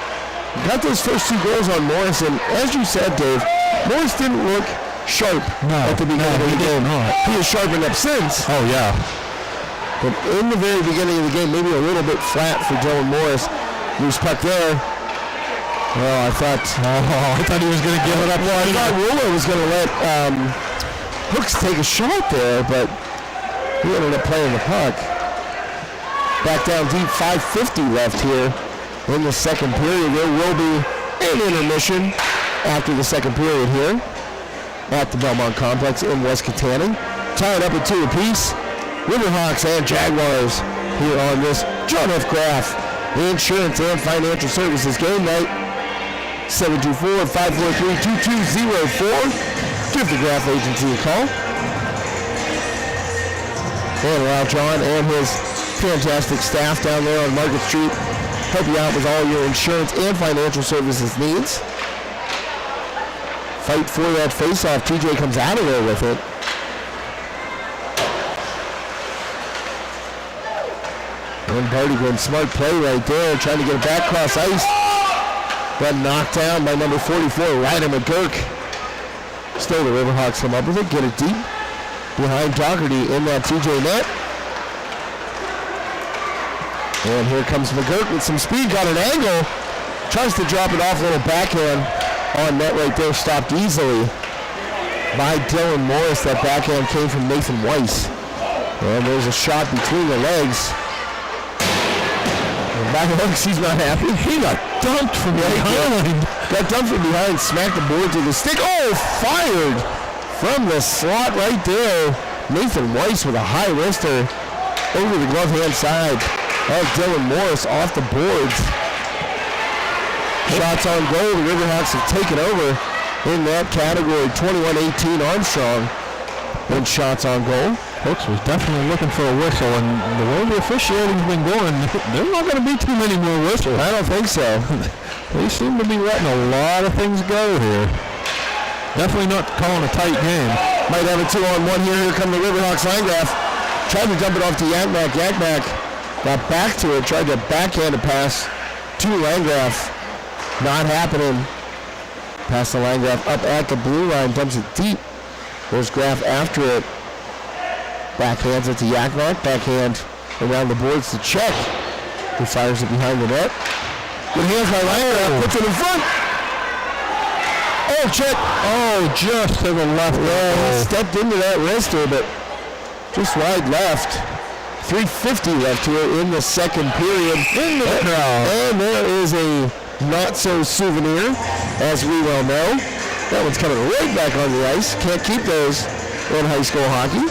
Got those first 2 goals on Morris, and as you said, Dave, Morris didn't look sharp at the beginning of the game. He has sharpened up since. Oh yeah. But in the very beginning of the game, maybe a little bit flat for Dylan Morris. Loose puck there. Well, I thought he was going to give it up. Well, I thought Rulo was going to let Hooks take a shot there, but he ended up playing the puck. Back down deep, 5:50 left here in the second period. There will be an intermission after the second period here at the Belmont Complex in West Katanning. Tied up at 2 apiece. Riverhawks and Jaguars here on this John F. Graff Insurance and Financial Services game night. 724-543-2204. Give the Graff Agency a call. And allow John and his fantastic staff down there on Market Street help you out with all your insurance and financial services needs. Fight for that face-off. TJ comes out of there with it. And Bartygood, smart play right there, trying to get it back across ice. Got knocked down by number 44, Ryder McGurk. Still the Riverhawks come up with it, get it deep behind Doherty in that TJ net. And here comes McGurk with some speed, got an angle. Tries to drop it off, a little backhand on net right there, stopped easily by Dylan Morris. That backhand came from Nathan Weiss. And there's a shot between the legs. Back hooks, he's not happy. He got dumped from behind. Got dumped from behind, smacked the board to the stick. Oh, fired from the slot right there. Nathan Weiss with a high wrister over the glove hand side of Dylan Morris off the boards. Shots on goal. The Riverhawks have taken over in that category. 21-18 Armstrong in shots on goal. Hooks was definitely looking for a whistle, and the way the officiating's been going, there's not going to be too many more whistles. I don't think so. They seem to be letting a lot of things go here. Definitely not calling a tight game. Might have a 2-on-1 here. Here come the Riverhawks Landgraf. Tried to dump it off to Yakmak. Yakmak got back to it, tried to backhand a pass to Landgraf. Not happening. Pass the Landgraf up at the blue line, dumps it deep. There's Graff after it. Backhands it to Yakmak. Backhand around the boards to Check. He fires it behind the net. Good hands by Landgraf. Puts it in front. Oh, Check. Oh, just to the left. Yeah, he stepped into that wrister, but just wide left. 3:50 left here in the second period. In the crowd. And there is a not-so-souvenir, as we well know. That one's coming right back on the ice. Can't keep those in high school hockey.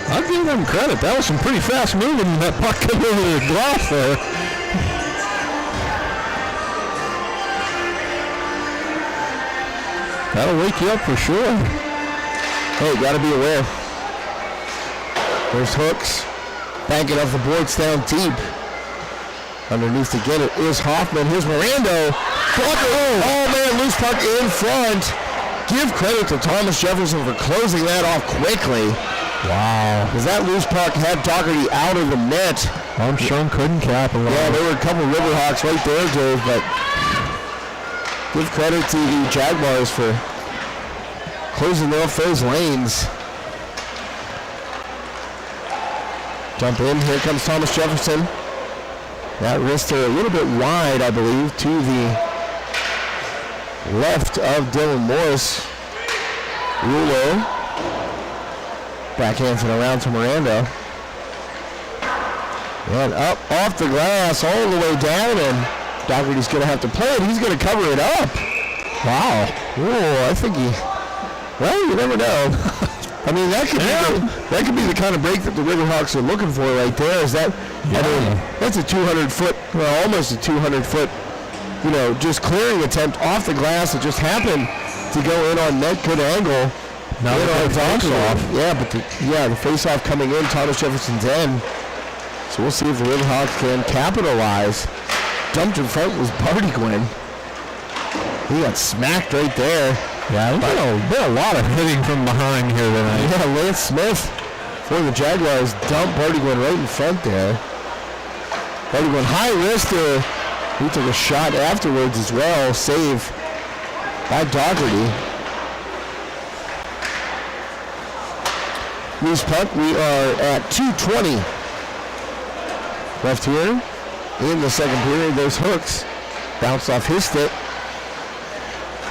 I'll give them credit. That was some pretty fast moving. That puck came over the glass there. That'll wake you up for sure. Hey, gotta be aware. There's Hooks. Banking off the boards down deep. Underneath to get it is Hoffman. Here's Mirando. Oh man, loose puck in front. Give credit to Thomas Jefferson for closing that off quickly. Wow. Because that loose puck had Doherty out of the net. Armstrong couldn't capitalize. Yeah, there were a couple Riverhawks right there, Dave, but give credit to the Jaguars for closing off those lanes. Dump in. Here comes Thomas Jefferson. That wrister a little bit wide, I believe, to the left of Dylan Morris. Rulo backhands it around to Miranda. And up off the glass all the way down, and Doherty's going to have to play it. He's going to cover it up. Wow. Whoa, I think well, you never know. I mean, that could be the kind of break that the Riverhawks are looking for right there. Is that? Yeah. I mean, that's a 200-foot, well, almost a 200-foot, just clearing attempt off the glass. It just happened to go in on net, good angle. Now the face-off. Yeah, but the face-off coming in, Thomas Jefferson's end. So we'll see if the Riverhawks can capitalize. Dumped in front was Barty Gwynn. He got smacked right there. Yeah, there's been a lot of hitting from behind here tonight. Yeah, Lance Smith for the Jaguars dumped Barty Gwynn right in front there. Barty Gwynn high wrist there. He took a shot afterwards as well. Save by Dougherty. Loose puck. We are at 2:20 left here in the second period. There's Hooks. Bounced off his stick.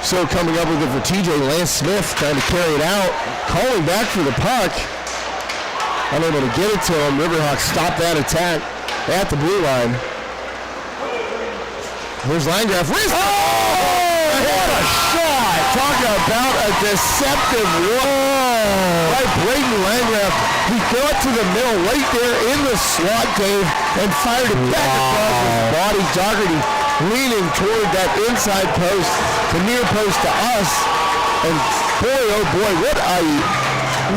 So coming up with it for TJ, Lance Smith trying to carry it out. Calling back for the puck. Unable to get it to him. Riverhawks stop that attack at the blue line. Here's Landgraf. What a shot! Talk about a deceptive wall by Braden Landgraf. He got to the middle right there in the slot, Dave, and fired it back across his body. Dougherty leaning toward that inside post, the near post to us. And boy, oh boy, what a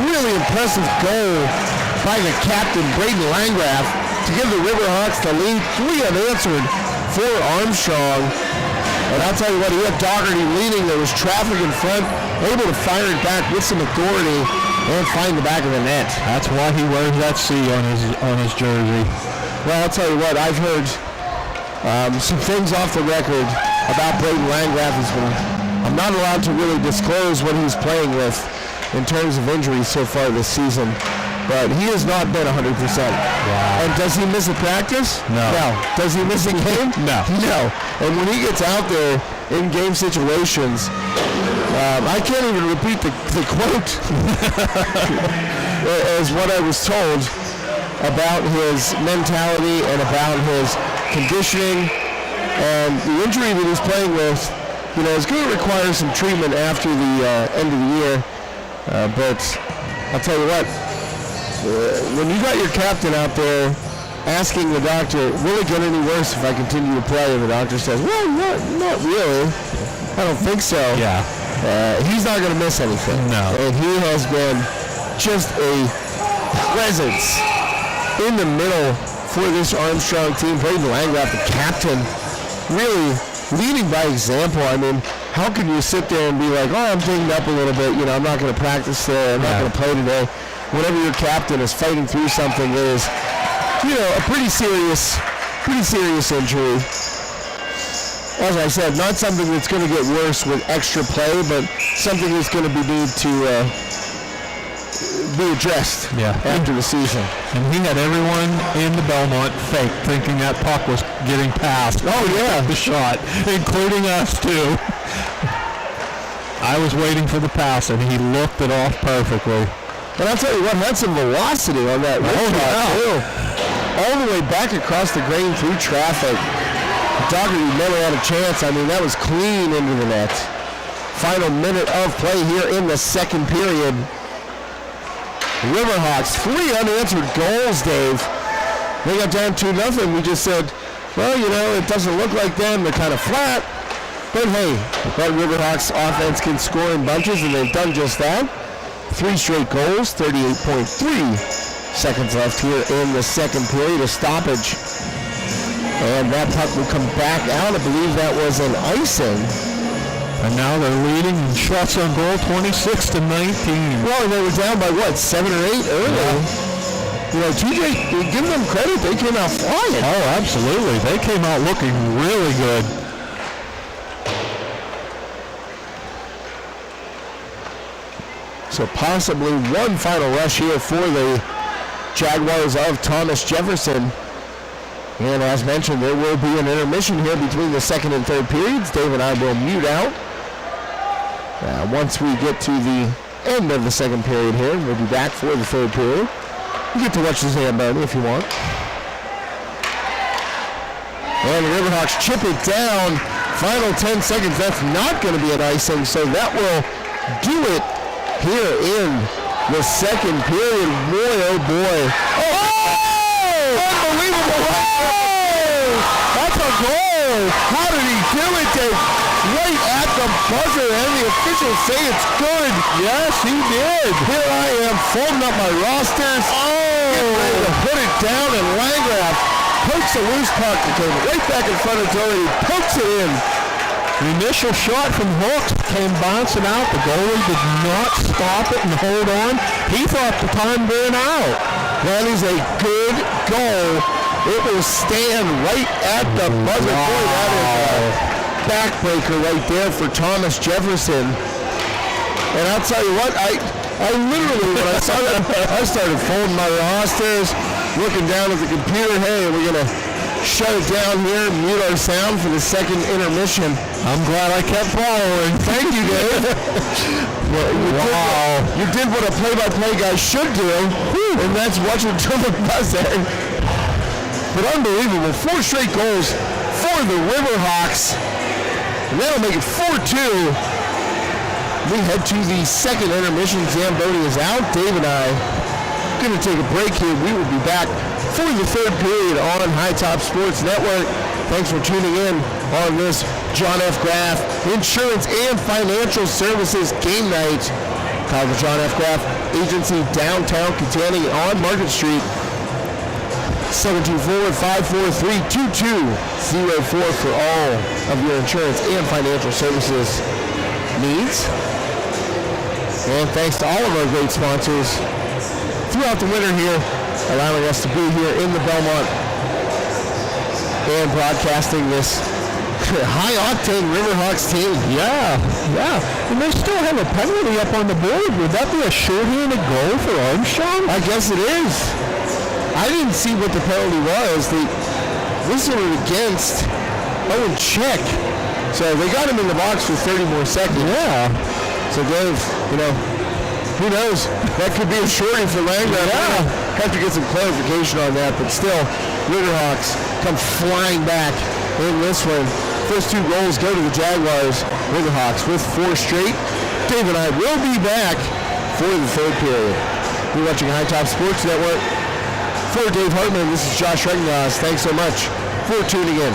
really impressive goal by the captain, Braden Landgraf, to give the Riverhawks the lead. 3 unanswered for Armstrong. And I'll tell you what, he had Dougherty leading. There was traffic in front, able to fire it back with some authority and find the back of the net. That's why he wears that C on his jersey. Well, I'll tell you what, I've heard some things off the record about Braden Landgraf. I'm not allowed to really disclose what he's playing with in terms of injuries so far this season, but he has not been 100%. Wow. And does he miss a practice? No. Does he miss a game? No. No. And when he gets out there in game situations, I can't even repeat the quote as what I was told about his mentality and about his conditioning, and the injury that he's playing with, is going to require some treatment after the end of the year. But I'll tell you what, when you got your captain out there asking the doctor, will it get any worse if I continue to play? And the doctor says, well, not really. I don't think so. Yeah. He's not going to miss anything. No. And he has been just a presence in the middle for this Armstrong team. Braden Landgraf, the captain, really leading by example. I mean, how can you sit there and be like, oh, I'm dinged up a little bit, I'm not going to practice today, I'm not going to play today. Whenever your captain is fighting through something, it is, a pretty serious injury. As I said, not something that's going to get worse with extra play, but something that's going to need to be addressed after the season. And he had everyone in the Belmont fake, thinking that puck was getting past. Oh yeah, the shot, including us too. I was waiting for the pass, and he looked it off perfectly. But I'll tell you what, had some velocity on that shot too. All the way back across the grain through traffic. Dougherty never had a chance. I mean, that was clean into the net. Final minute of play here in the second period. Riverhawks, 3 unanswered goals, Dave. They got down 2-0. We just said, well, it doesn't look like them. They're kind of flat. But hey, that Riverhawks offense can score in bunches, and they've done just that. 3 straight goals, 38.3 seconds left here in the second period, a stoppage. And that puck will come back out. I believe that was an icing. And now they're leading in shots on goal, 26-19. Well, they were down by 7 or 8 early. TJ, give them credit. They came out flying. Oh, absolutely. They came out looking really good. So possibly one final rush here for the Jaguars of Thomas Jefferson. And as mentioned, there will be an intermission here between the second and third periods. Dave and I will mute out. Once we get to the end of the second period here, we'll be back for the third period. You get to watch the Zamboni if you want. And the Riverhawks chip it down. Final 10 seconds. That's not going to be an icing, so that will do it here in the second period. Boy, oh boy. Oh! Unbelievable. That's a goal. How did he do it, Dave? Right at the buzzer, and the officials say it's good. Yes, he did. Here I am folding up my rosters. Getting ready to put it down, and Landgraf pokes a loose puck that came right back in front of Doherty. Pokes it in. The initial shot from Hooks came bouncing out. The goalie did not stop it and hold on. He thought the time ran out. That is a good goal. It will stand right at the buzzer. Wow. Boy, that is a backbreaker right there for Thomas Jefferson. And I'll tell you what, I literally, when I saw that, I started folding my rosters, looking down at the computer. Hey, we're going to shut it down here, mute our sound for the second intermission. I'm glad I kept following. Thank you, Dave. Well, you did what a play-by-play guy should do, and that's watch it to the buzzer. But unbelievable, 4 straight goals for the Riverhawks. And that'll make it 4-2. We head to the second intermission. Zamboni is out. Dave and I are going to take a break here. We will be back for the third period on High Top Sports Network. Thanks for tuning in on this John F. Graff Insurance and Financial Services Game Night. Call the John F. Graff Agency, downtown Kittanning on Market Street. 724-543-2204 for all of your insurance and financial services needs. And thanks to all of our great sponsors throughout the winter here, allowing us to be here in the Belmont and broadcasting this high-octane Riverhawks team. Yeah. And they still have a penalty up on the board. Would that be a shorthanded goal for Armstrong? I guess it is. I didn't see what the penalty was. They whistled it against Owen Chick. So they got him in the box for 30 more seconds. Yeah. So Dave, who knows? That could be a shorty for Landgraf. Yeah. Have to get some clarification on that, but still, Riverhawks come flying back in this one. First 2 goals go to the Jaguars. Riverhawks with 4 straight. Dave and I will be back for the third period. You're watching High Top Sports Network. For Dave Hartman, this is Josh Regenhaus. Thanks so much for tuning in.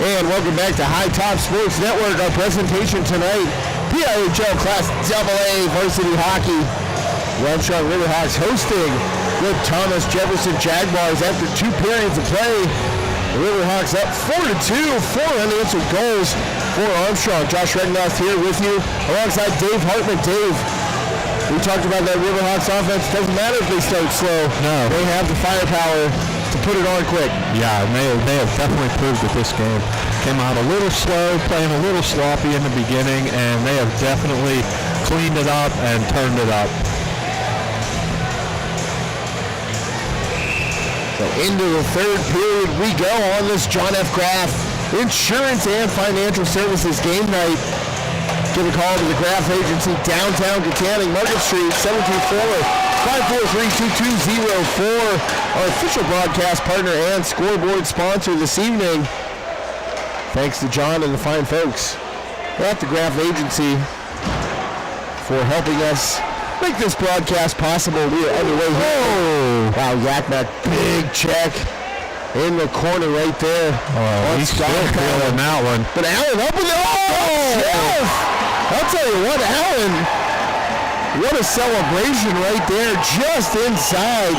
And welcome back to High Top Sports Network. Our presentation tonight, PIHL Class AA Varsity Hockey. The Armstrong Riverhawks hosting the Thomas Jefferson Jaguars after 2 periods of play. The Riverhawks up 4-2, 4 unanswered goals for Armstrong. Josh Regnoth here with you alongside Dave Hartman. Dave, we talked about that Riverhawks offense. Doesn't matter if they start slow. No. They have the firepower to put it on quick. Yeah, and they have definitely proved that this game came out a little slow, playing a little sloppy in the beginning, and they have definitely cleaned it up and turned it up. So into the third period we go on this John F. Graff Insurance and Financial Services game night. Give a call to the Graff Agency, downtown Katanning, Market Street, 724-543-2204. Our official broadcast partner and scoreboard sponsor this evening. Thanks to John and the fine folks at the Graff Agency for helping us make this broadcast possible. We are underway here. Wow, Yakmak, big check in the corner right there. Oh, he's still feeling that one. But Allen up with the Jeff! I'll tell you what, Allen, what a celebration right there just inside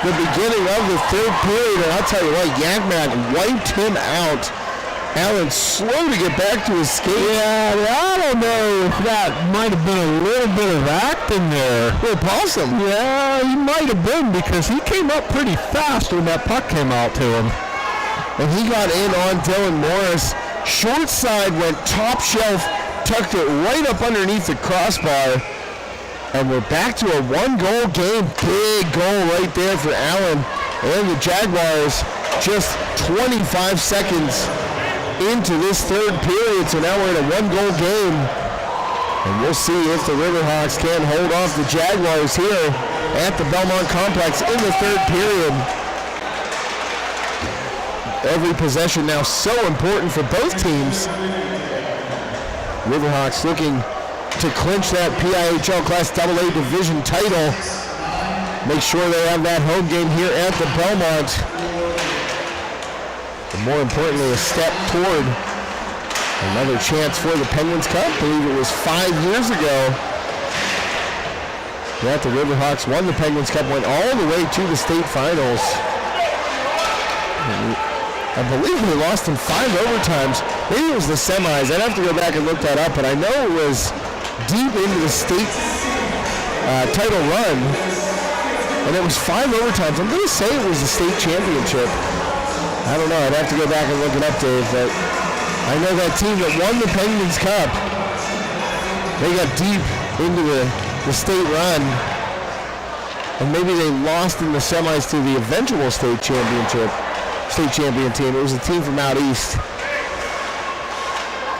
the beginning of the third period. And I'll tell you what, Yakmak wiped him out. Allen slow to get back to his skate. Yeah, I don't know if that might have been a little bit of acting there. Well, possum. Yeah, he might have been because he came up pretty fast when that puck came out to him. And he got in on Dylan Morris. Short side went top shelf, tucked it right up underneath the crossbar. And we're back to a 1-goal game. Big goal right there for Allen. And the Jaguars just 25 seconds into this third period, so now we're in a 1-goal game. And we'll see if the Riverhawks can hold off the Jaguars here at the Belmont Complex in the third period. Every possession now so important for both teams. Riverhawks looking to clinch that PIHL Class AA Division title. Make sure they have that home game here at the Belmont. And more importantly, a step toward another chance for the Penguins Cup. I believe it was 5 years ago that the Riverhawks won the Penguins Cup, went all the way to the state finals. I believe they lost in 5 overtimes. Maybe it was the semis. I'd have to go back and look that up, but I know it was deep into the state title run, and it was 5 overtimes. I'm going to say it was the state championship. I don't know. I'd have to go back and look it up, Dave, but I know that team that won the Penguins Cup, they got deep into the state run, and maybe they lost in the semis to the eventual state champion team. It was a team from out east.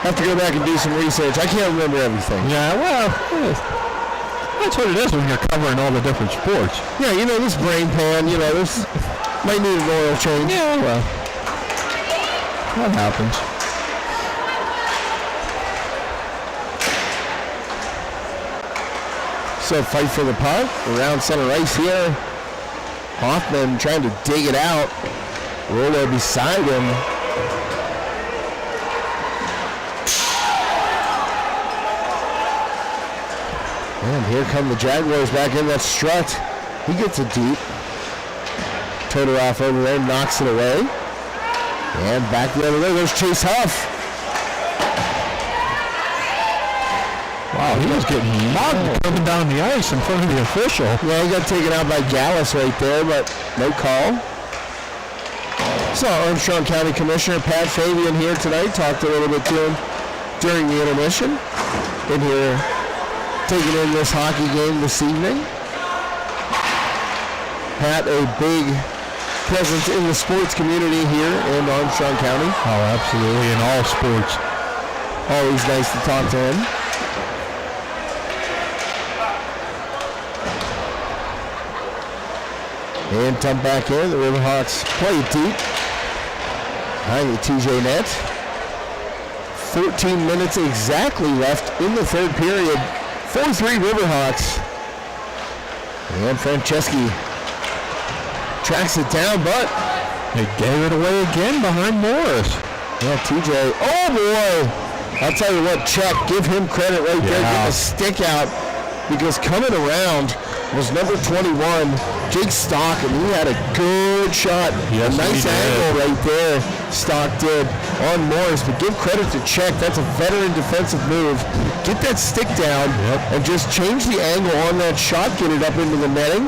Have to go back and do some research. I can't remember everything. Yeah, well, that's what it is when you're covering all the different sports. Yeah, you know, this brain pan, you know, this might need an oil change. Yeah, well, that happens. So fight for the puck around center ice here. Hoffman trying to dig it out. Rollo beside him. And here come the Jaguars back in that strut. He gets it deep. Todorov over there knocks it away. And back the other way goes Chase Huff. Wow, he was getting mugged coming down the ice in front of the official. Yeah, he got taken out by Gallus right there, but no call. Saw Armstrong County Commissioner Pat Fabian here tonight. Talked a little bit to him during the intermission. In here, taking in this hockey game this evening. Pat, a big presence in the sports community here in Armstrong County. Oh, absolutely, in all sports. Always nice to talk to him. And dump back in. The Riverhawks play it deep. Behind the TJ net. 14 minutes exactly left in the third period. 4-3 Riverhawks. And Franceschi tracks it down, but they gave it away again behind Morris. Yeah, TJ. Oh, boy. I'll tell you what, check. Give him credit right there. Get the stick out. Because coming around was number 21, Jake Stock, and he had a good shot. Yes, a nice angle right there, Stock did on Morris. But give credit to Check. That's a veteran defensive move. Get that stick down and just change the angle on that shot, get it up into the netting,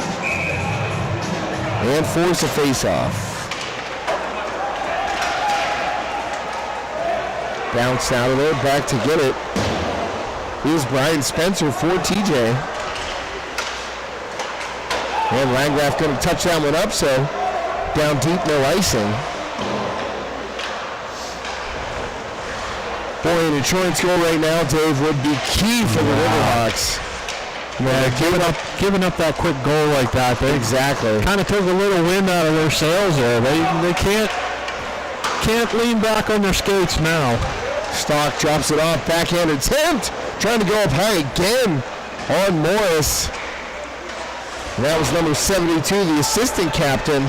and force a face-off. Bounce out of there, back to get it. Here's Brian Spencer for TJ. And Landgraf going to touch that one up, so down deep, no icing. Boy, an insurance goal right now, Dave, would be key for the Riverhawks. Yeah, giving up that quick goal like that, they exactly kind of took a little wind out of their sails there. They can't lean back on their skates now. Stock drops it off, backhand attempt, trying to go up high again on Morris. And that was number 72, the assistant captain.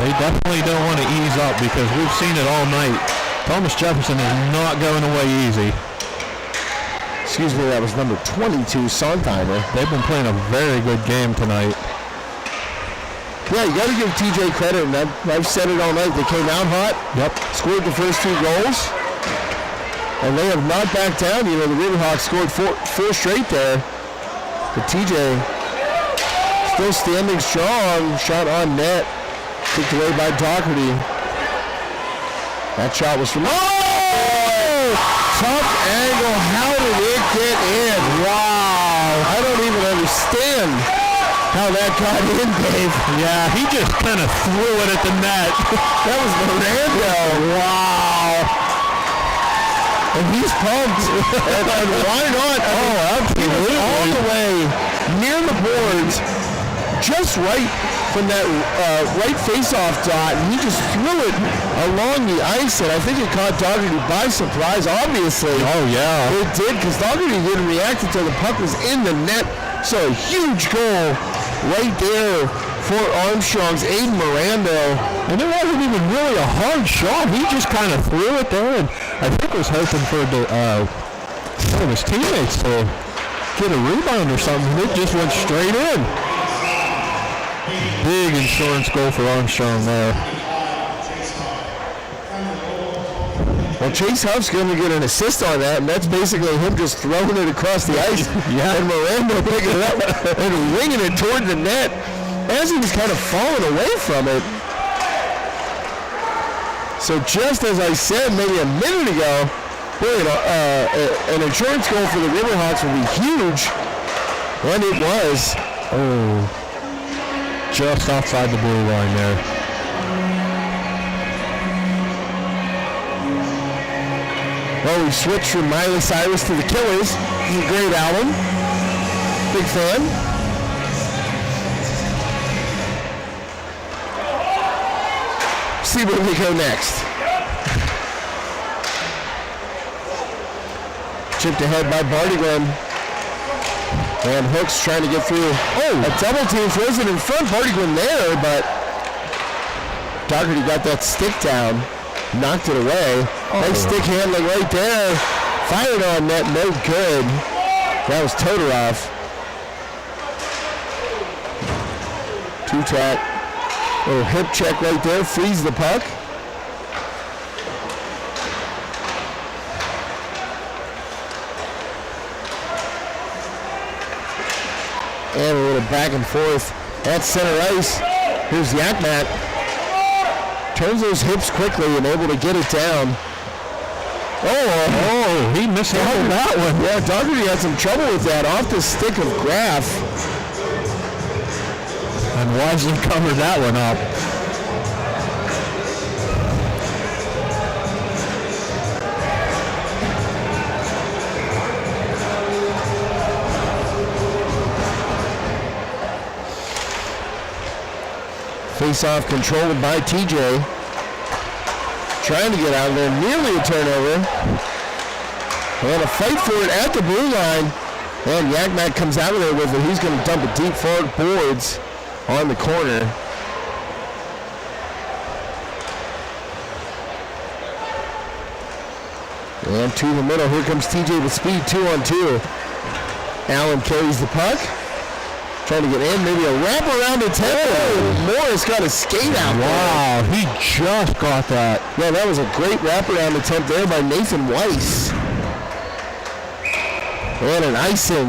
They definitely don't want to ease up because we've seen it all night. Thomas Jefferson is not going away easy. Excuse me, that was number 22, Sontheimer. They've been playing a very good game tonight. Yeah, you got to give TJ credit, and I've said it all night. They came out hot. Yep. Scored the first 2 goals, and they have not backed down. You know, the Riverhawks scored four straight there, but TJ still standing strong. Shot on net, kicked away by Doherty. That shot was from. Oh! Tough angle. How did it get in? Wow! I don't even understand how that got in, Dave. Yeah, he just kind of threw it at the net. That was Miranda. Wow. And he's pumped. and why not? Oh, absolutely. All the way near the boards, just right from that right face-off dot, and he just threw it along the ice, and I think it caught Doherty by surprise, obviously. Oh, yeah. It did, because Doherty didn't react until the puck was in the net. So a huge goal right there for Armstrong's Aiden Miranda. And it wasn't even really a hard shot. He just kind of threw it there, and I think was hoping for one of his teammates to get a rebound or something, and it just went straight in. Big insurance goal for Armstrong there. Well, Chase Huff's going to get an assist on that, and that's basically him just throwing it across the ice. Yeah. And Miranda picking it up and winging it toward the net as he was kind of falling away from it. So just as I said maybe a minute ago, boy, an insurance goal for the Riverhawks would be huge, and it was. Oh, just outside the blue line there. Well, we switched from Miley Cyrus to the Killers. This is a great album. Big fan. See where we go next. Chipped ahead by Bartyglin. And Hooks trying to get through. Oh, a double team throws it in front. Bartyglin there, but Doherty got that stick down. Knocked it away. Nice stick handling right there. Fired on net, no good. That was Todorov. Two-tack. Little hip check right there. Frees the puck. And a little back and forth at center ice. Here's Yakmat. Turns those hips quickly and able to get it down. Oh, he mishandled that one. Yeah, Doherty had some trouble with that off the stick of Graff. And wisely covered that one up. Face-off controlled by TJ. Trying to get out of there. Nearly a turnover. And a fight for it at the blue line. And Yakmat comes out of there with it. He's going to dump it deep forward boards on the corner. And to the middle. Here comes TJ with speed. 2-on-2. Allen carries the puck. Trying to get in. Maybe a wraparound attempt. Oh, Morris got a skate out there. Wow, he just got that. Yeah, that was a great wraparound attempt there by Nathan Weiss. And an icing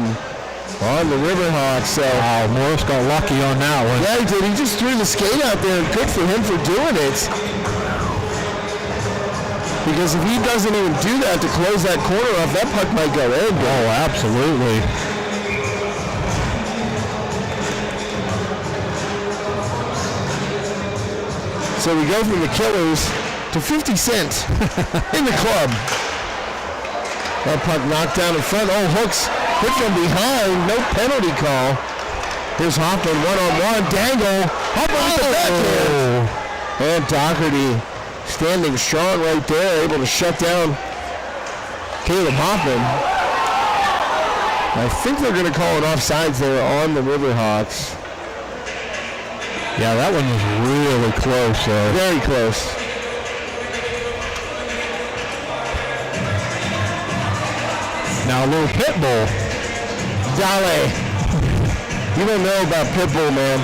on the Riverhawks. So, wow, Morris got lucky on that one. Yeah, he did. He just threw the skate out there, and good for him for doing it. Because if he doesn't even do that to close that corner off, that puck might go in. Oh, absolutely. So we go from the Killers to 50 Cent in the club. That puck knocked down in front. Oh, Hooks hit from behind. No penalty call. Here's Hoffman one-on-one. Dangle. Hoffman with the backhand. And Doherty standing strong right there, able to shut down Caleb Hoffman. I think they're going to call it offsides there on the Riverhawks. Yeah, that one was really close. Very close. Now a little pit bull. Dale. You don't know about pit bull, man.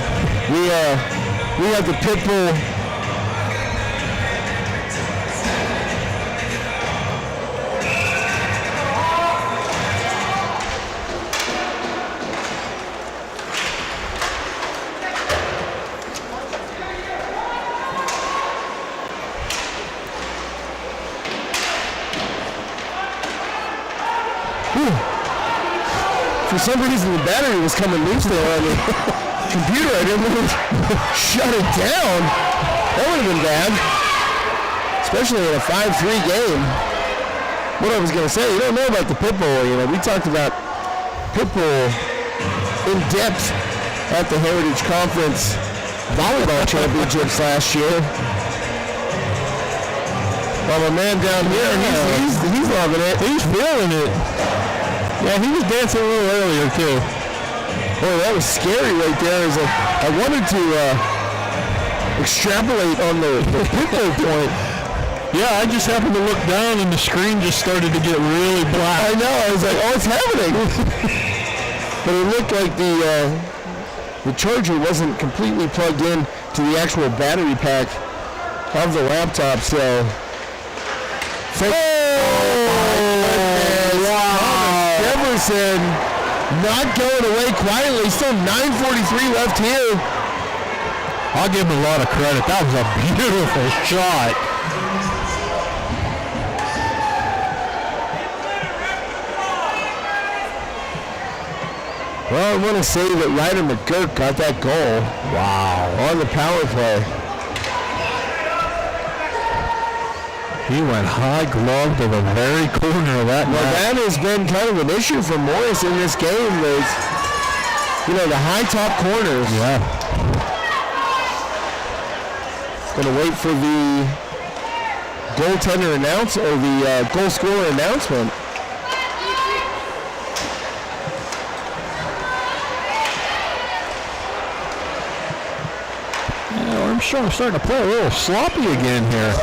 We have the pit bull. For some reason, the battery was coming loose there on the computer. I didn't shut it down. That would have been bad, especially in a 5-3 game. What I was going to say, you don't know about the pit bull. You know, we talked about pit bull in depth at the Heritage Conference volleyball championships last year. Well, my man down here, he's loving it. He's feeling it. Yeah, he was dancing a little earlier, too. Boy, that was scary right there. I wanted to extrapolate on the pit-bull point. Yeah, I just happened to look down and the screen just started to get really black. I know. I was like, oh, it's happening. But it looked like the charger wasn't completely plugged in to the actual battery pack of the laptop, so... Jefferson not going away quietly. Still 9:43 left here. I'll give him a lot of credit. That was a beautiful shot. Well, I want to say that Ryder McGurk got that goal. Wow. On the power play. He went high glove to the very corner of that net. Well, that has been kind of an issue for Morris in this game. Is, you know, the high top corners. Yeah. Going to wait for the goaltender or the goal scorer announcement. Yeah, Armstrong's starting to play a little sloppy again here.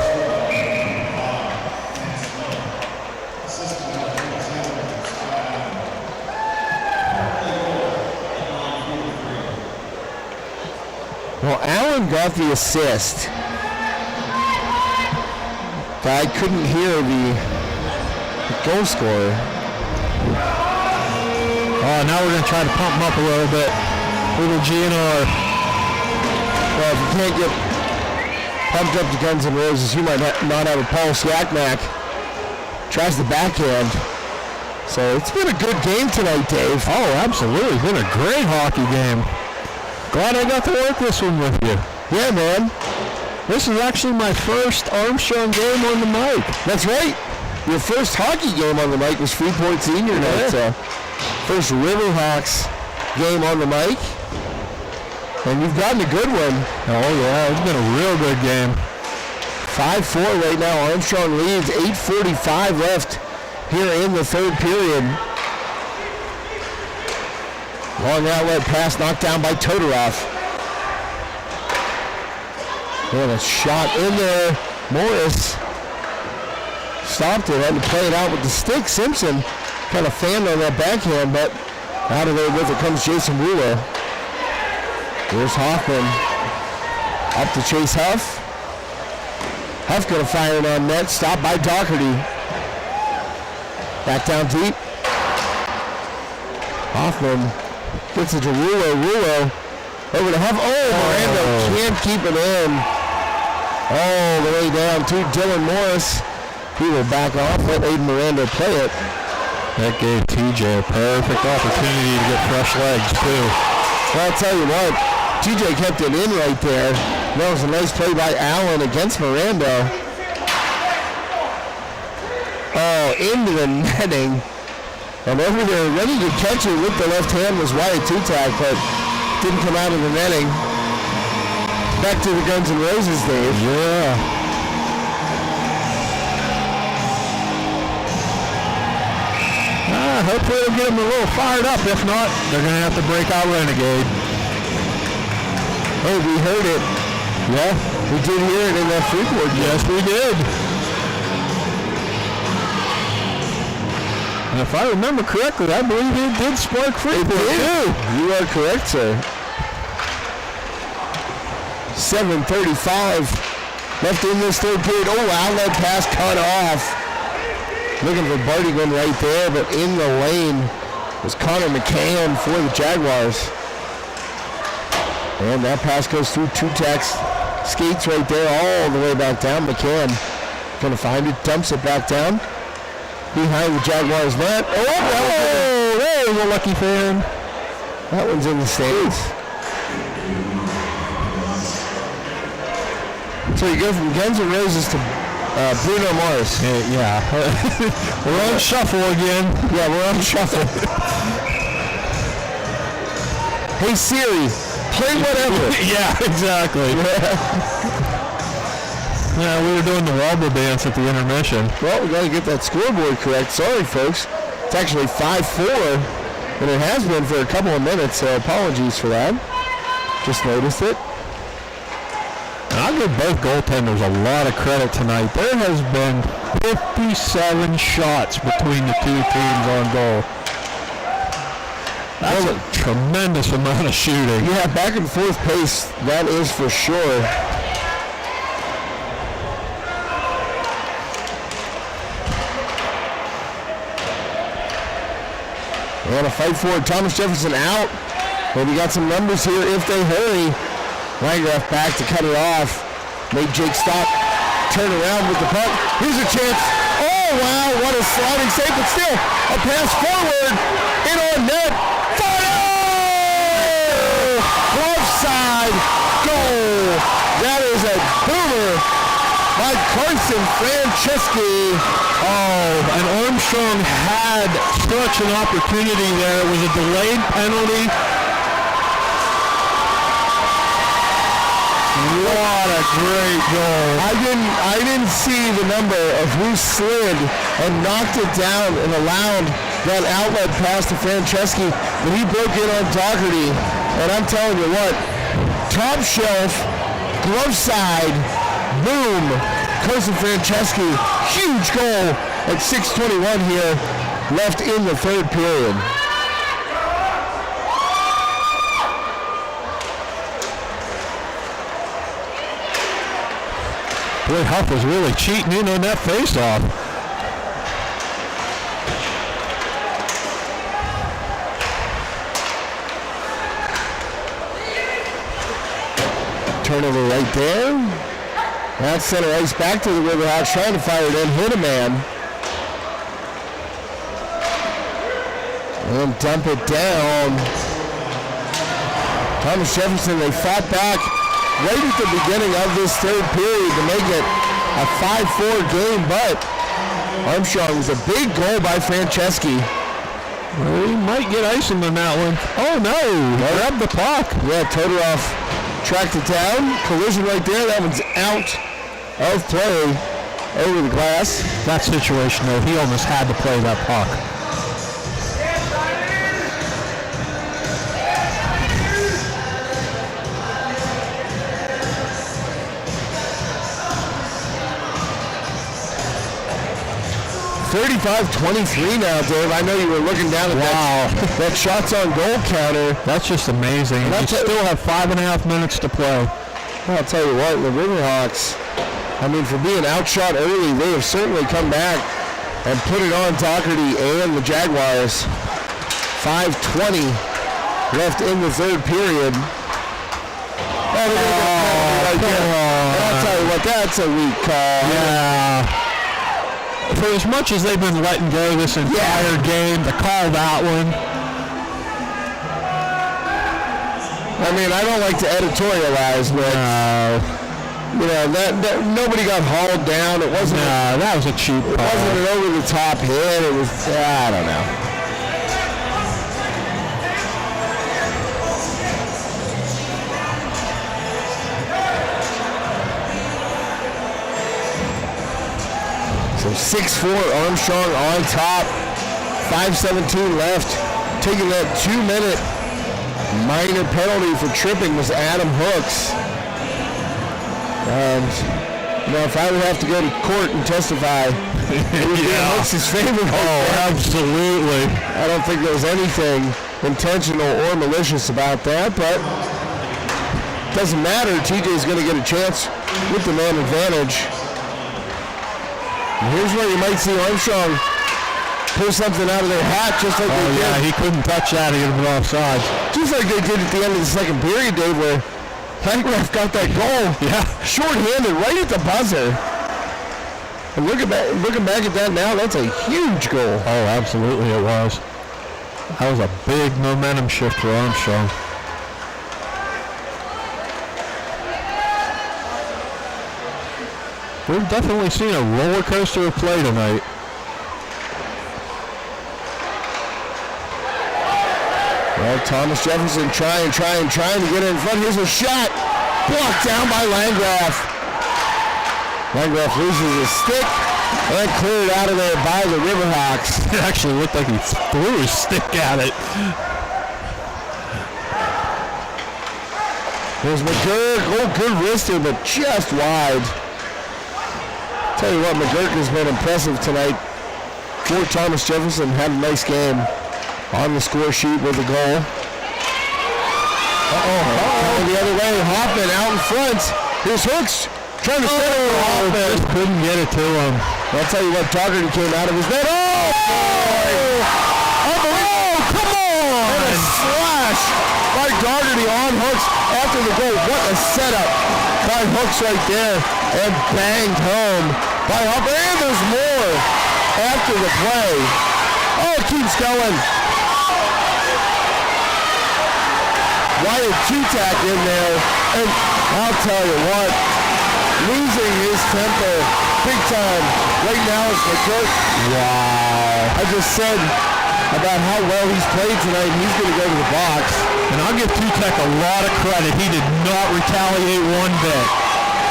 Well, Allen got the assist. But I couldn't hear the goal scorer. Oh, now we're going to try to pump him up a little bit. Little GNR. Well, if you can't get pumped up to Guns N' Roses, you might not have a Paul Siakmak. Tries the backhand. So it's been a good game tonight, Dave. Oh, absolutely. It's been a great hockey game. Glad I got to work this one with you. Yeah, man. This is actually my first Armstrong game on the mic. That's right. Your first hockey game on the mic was Freeport Senior night. So first Riverhawks game on the mic. And you've gotten a good one. Oh, yeah. It's been a real good game. 5-4 right now. Armstrong leads. 8:45 left here in the third period. Long outlet pass knocked down by Todorov. And a shot in there. Morris stopped it, had to play it out with the stick. Simpson kind of fanned on that backhand, but out of there with it comes Jason Rulo. Here's Hoffman up to Chase Huff. Huff going to fire it on net, stopped by Doherty. Back down deep. Hoffman gets it to Rulo. Rulo over to Huff. Oh, Miranda can't keep it in. All the way down to Dylan Morris. He will back off, let Aiden Miranda play it. That gave TJ a perfect opportunity to get fresh legs, too. Well, I'll tell you what, TJ kept it in right there. That was a nice play by Allen against Miranda. Oh, into the netting. And over there, ready to catch it with the left hand was Wyatt Tutak, but didn't come out of the netting. Back to the Guns N' Roses, Dave. Yeah. Hopefully it'll get them a little fired up. If not, they're going to have to break out Renegade. Hey, we heard it. Yeah, we did hear it in that Freeport. Yes, we did. And if I remember correctly, I believe it did spark Freeport too. You are correct, sir. 7:35 left in this third period. Oh, outlet pass cut off. Looking for Bartygan right there, but in the lane was Connor McCann for the Jaguars. And that pass goes through Tutak's skates right there all the way back down. McCann going to find it, dumps it back down behind the Jaguars net. Oh, there's a lucky fan. That one's in the stands. So you go from Guns N' Roses to Bruno Mars. Yeah. We're on shuffle again. Yeah, we're on shuffle. Hey Siri, play whatever. Yeah, exactly. Yeah, we were doing the wobble dance at the intermission. Well, we got to get that scoreboard correct. Sorry, folks. It's actually 5-4, and it has been for a couple of minutes, so apologies for that. Just noticed it. I'll give both goaltenders a lot of credit tonight. There has been 57 shots between the two teams on goal. That's a tremendous amount of shooting. Yeah, back and forth pace, that is for sure. And a fight for it. Thomas Jefferson out. And we got some numbers here if they hurry. Landgraf back to cut it off. Made Jake stop. Turn around with the puck. Here's a chance. Oh, wow. What a sliding save. But still, a pass forward. In on net. Fire! Glove side. Goal. That is a boomer by Carson Franceschi. Oh, and Armstrong had such an opportunity there. It was a delayed penalty. What a great goal. I didn't see the number of who slid and knocked it down and allowed that outlet pass to Franceschi, but he broke in on Doherty. And I'm telling you what, top shelf, glove side, boom, Carson Franceschi, huge goal at 6:21 here left in the third period. Boy, Huff was really cheating in on that face-off. Turnover right there. That's center ice back to the Riverhawks, trying to fire it in, hit a man. And dump it down. Thomas Jefferson, they fought back right at the beginning of this third period to make it a 5-4 game, but Armstrong was a big goal by Franceschi. Well, he might get icing on that one. Oh no, grabbed the puck. Yeah, Todorov tracked it down. Collision right there, that one's out of play over the glass. That situation though, he almost had to play that puck. 35-23 now, Dave. I know you were looking down at that shots on goal counter. That's just amazing. You still have 5.5 minutes to play. Well, I'll tell you what, the Riverhawks, I mean, for being outshot early, they have certainly come back and put it on Doherty and the Jaguars. 5:20 left in the third period. I'll tell you what, that's a weak call. Yeah. For as much as they've been letting go this entire game, to call that one. I mean, I don't like to editorialize, but you know that nobody got hauled down. It wasn't. No, that was a cheap call. It wasn't an over-the-top hit. It was. I don't know. So 6-4 Armstrong on top. 5:17 left. Taking that 2-minute minor penalty for tripping was Adam Hooks. And, you know, if I would have to go to court and testify, it would be Hooks' favorite. Oh, absolutely. I don't think there was anything intentional or malicious about that, but it doesn't matter. TJ's going to get a chance with the man advantage. And here's where you might see Armstrong pull something out of their hat just like they did. Yeah, he couldn't touch that. He was offside. Just like they did at the end of the second period, Dave, where Landgraf got that goal. Yeah. Short-handed right at the buzzer. And looking back at that now, that's a huge goal. Oh, absolutely it was. That was a big momentum shift for Armstrong. We've definitely seen a roller coaster of play tonight. Well, Thomas Jefferson trying to get in front. Here's a shot. Blocked down by Landgraf. Landgraf loses his stick and cleared out of there by the Riverhawks. It actually looked like he threw his stick at it. Here's McGurk. Oh, good wrister, but just wide. Tell you what, McGurk has been impressive tonight. For Thomas Jefferson had a nice game on the score sheet with a goal. Coming the other way, Hoffman out in front. Here's Hooks trying to set it for Hoffman. Just couldn't get it to him. I'll tell you what, Doherty came out of his net. Unbelievable! Come on! And a slash by Doherty on Hooks after the goal. What a setup by Hooks right there. And banged home by Hoffman. And there's more after the play. Oh, it keeps going. Wyatt Kutak in there, and I'll tell you what, losing his temper big time right now is McGurk. Wow. I just said about how well he's played tonight, and he's going to go to the box. And I'll give Kutak a lot of credit. He did not retaliate one bit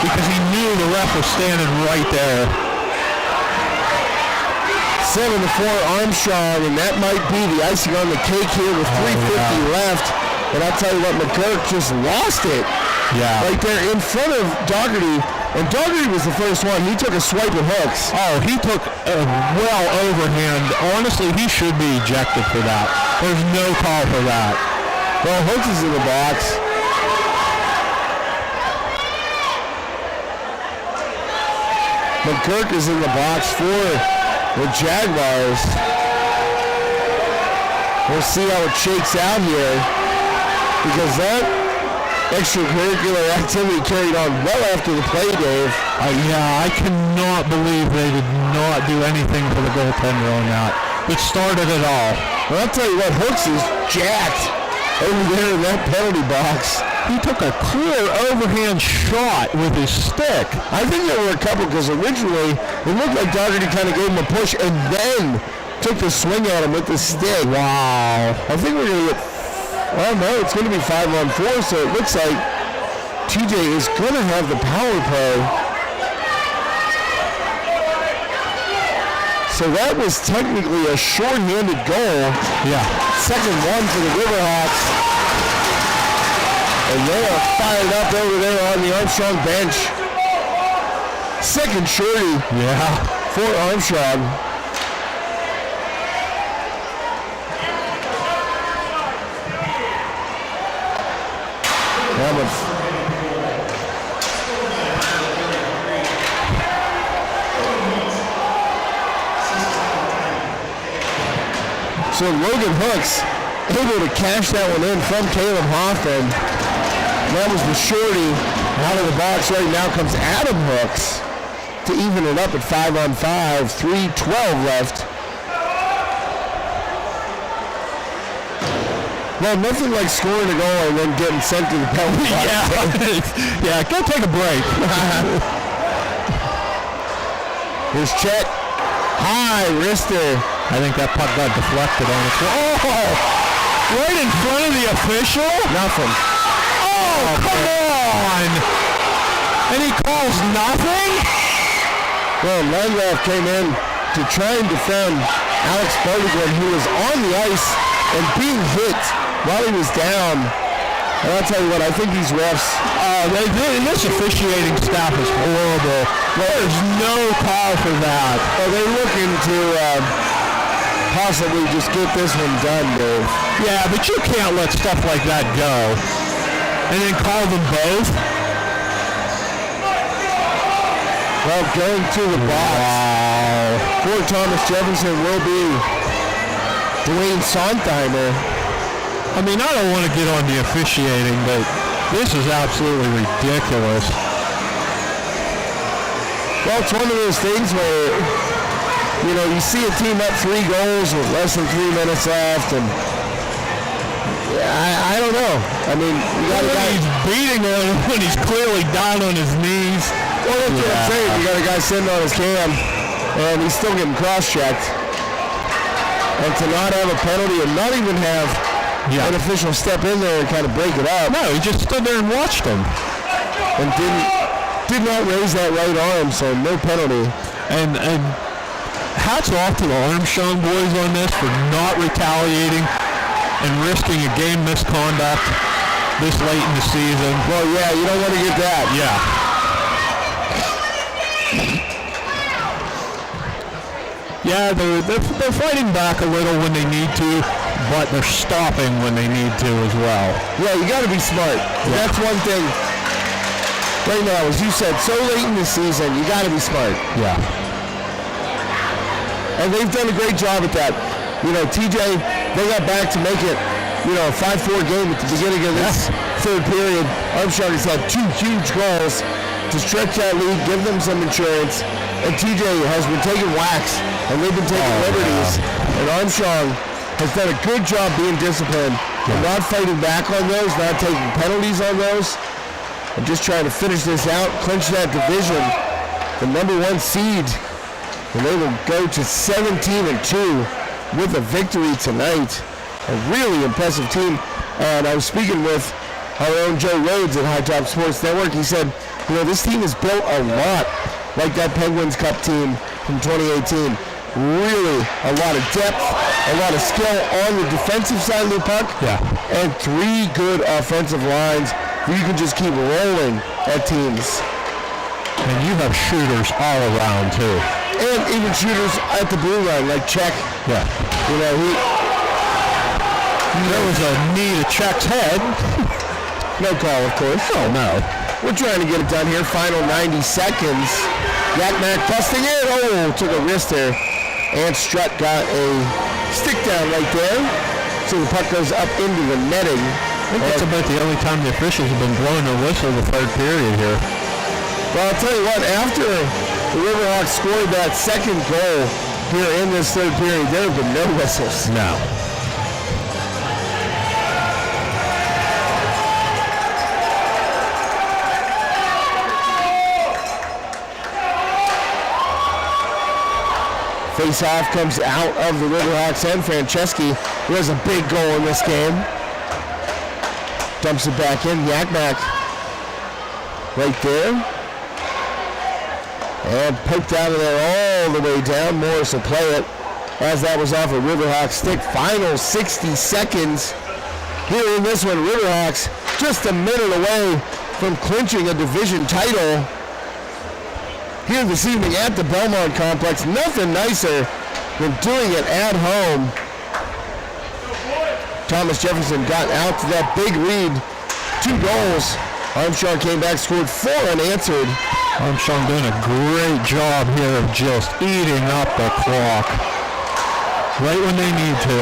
because he knew the ref was standing right there. 7-4 Armstrong, and that might be the icing on the cake here with 3:50 left. And I'll tell you what, McGurk just lost it. Yeah. Right there in front of Doherty. And Doherty was the first one. He took a swipe at Hooks. Oh, he took a well overhand. Honestly, he should be ejected for that. There's no call for that. Well, Hooks is in the box. McGurk is in the box for the Jaguars. We'll see how it shakes out here, because that extracurricular activity carried on well after the play, Dave. Yeah, I cannot believe they did not do anything for the goaltender on that. It started it all. Well, I'll tell you what, Hooks is jacked over there in that penalty box. He took a clear overhand shot with his stick. I think there were a couple, because originally it looked like Doherty kind of gave him a push and then took the swing at him with the stick. Wow. I think we're going to get, well, no, it's going to be 5-on-4, so it looks like TJ is going to have the power play. So that was technically a short-handed goal. Yeah. Second one for the Riverhawks. And they are fired up over there on the Armstrong bench. Second shorty Yeah. for Armstrong. Falmouth. So Logan Hooks able to cash that one in from Caleb Hoffman. That was the shorty. Out of the box right now comes Adam Hooks to even it up at 5-on-5. 3:12 left. Well, nothing like scoring a goal and then getting sent to the penalty box. Yeah, go take a break. Here's Chet. High wrister. I think that puck got deflected on it. Oh! Right in front of the official? Nothing. Oh, come on! And he calls nothing? Well, Landgraf came in to try and defend Alex Bartigren, who was on the ice and being hit while he was down. And I'll tell you what, I think these refs, this officiating staff is horrible. There's no call for that. well, they're looking to possibly just get this one done, Dave. Yeah, but you can't let stuff like that go. And then call them both. Well, going to the box for Thomas Jefferson will be Dwayne Sontheimer. I mean, I don't want to get on the officiating, but this is absolutely ridiculous. Well, it's one of those things where, you know, you see a team up 3 goals with less than 3 minutes left, and I don't know. I mean, you got a guy. He's beating on him when he's clearly down on his knees. Well, that's what I'm saying. You got a guy sitting on his cam, and he's still getting cross-checked. And to not have a penalty and not even have an official step in there and kind of break it up. No, he just stood there and watched him. And did not raise that right arm, so no penalty. And hats off to the Armstrong boys on this for not retaliating and risking a game misconduct this late in the season. Well, yeah, you don't want to get that. Yeah. Yeah, they're fighting back a little when they need to, but they're stopping when they need to as well. Yeah, you got to be smart. Yeah. That's one thing. Right now, as you said, so late in the season, you got to be smart. Yeah. And they've done a great job at that. You know, TJ, they got back to make it, you know, a 5-4 game at the beginning of this third period. Armstrong has had 2 huge goals to stretch that lead, give them some insurance. And TJ has been taking whacks, and they've been taking liberties. And Armstrong has done a good job being disciplined, and not fighting back on those, not taking penalties on those, and just trying to finish this out, clinch that division, the number 1 seed. And they will go to 17-2 with a victory tonight. A really impressive team. And I was speaking with our own Joe Rhodes at High Top Sports Network. He said, you know, this team is built a lot like that Penguins Cup team from 2018. Really a lot of depth, a lot of skill on the defensive side of the puck, and 3 good offensive lines where you can just keep rolling at teams. And you have shooters all around too. And even shooters at the blue line, like Czech. Yeah. You know, there was a knee to Czech's head. No call, of course. Oh, no. We're trying to get it done here. Final 90 seconds. Yakmak busting in. Oh, took a wrist there. And Strutt got a stick down right there. So the puck goes up into the netting. I think that's about the only time the officials have been blowing their whistle the third period here. Well, I'll tell you what, after the Riverhawks scored that second goal here in this third period, there have been no whistles. No. Face-off comes out of the Riverhawks and Franceschi, who has a big goal in this game. Dumps it back in, Yakmak right there. And poked out of there all the way down. Morris will play it as that was off a Riverhawks stick. Final 60 seconds here in this one. Riverhawks just a minute away from clinching a division title here this evening at the Belmont Complex. Nothing nicer than doing it at home. Thomas Jefferson got out to that big lead 2 goals. Armstrong came back, scored 4 unanswered. Armstrong doing a great job here of just eating up the clock right when they need to.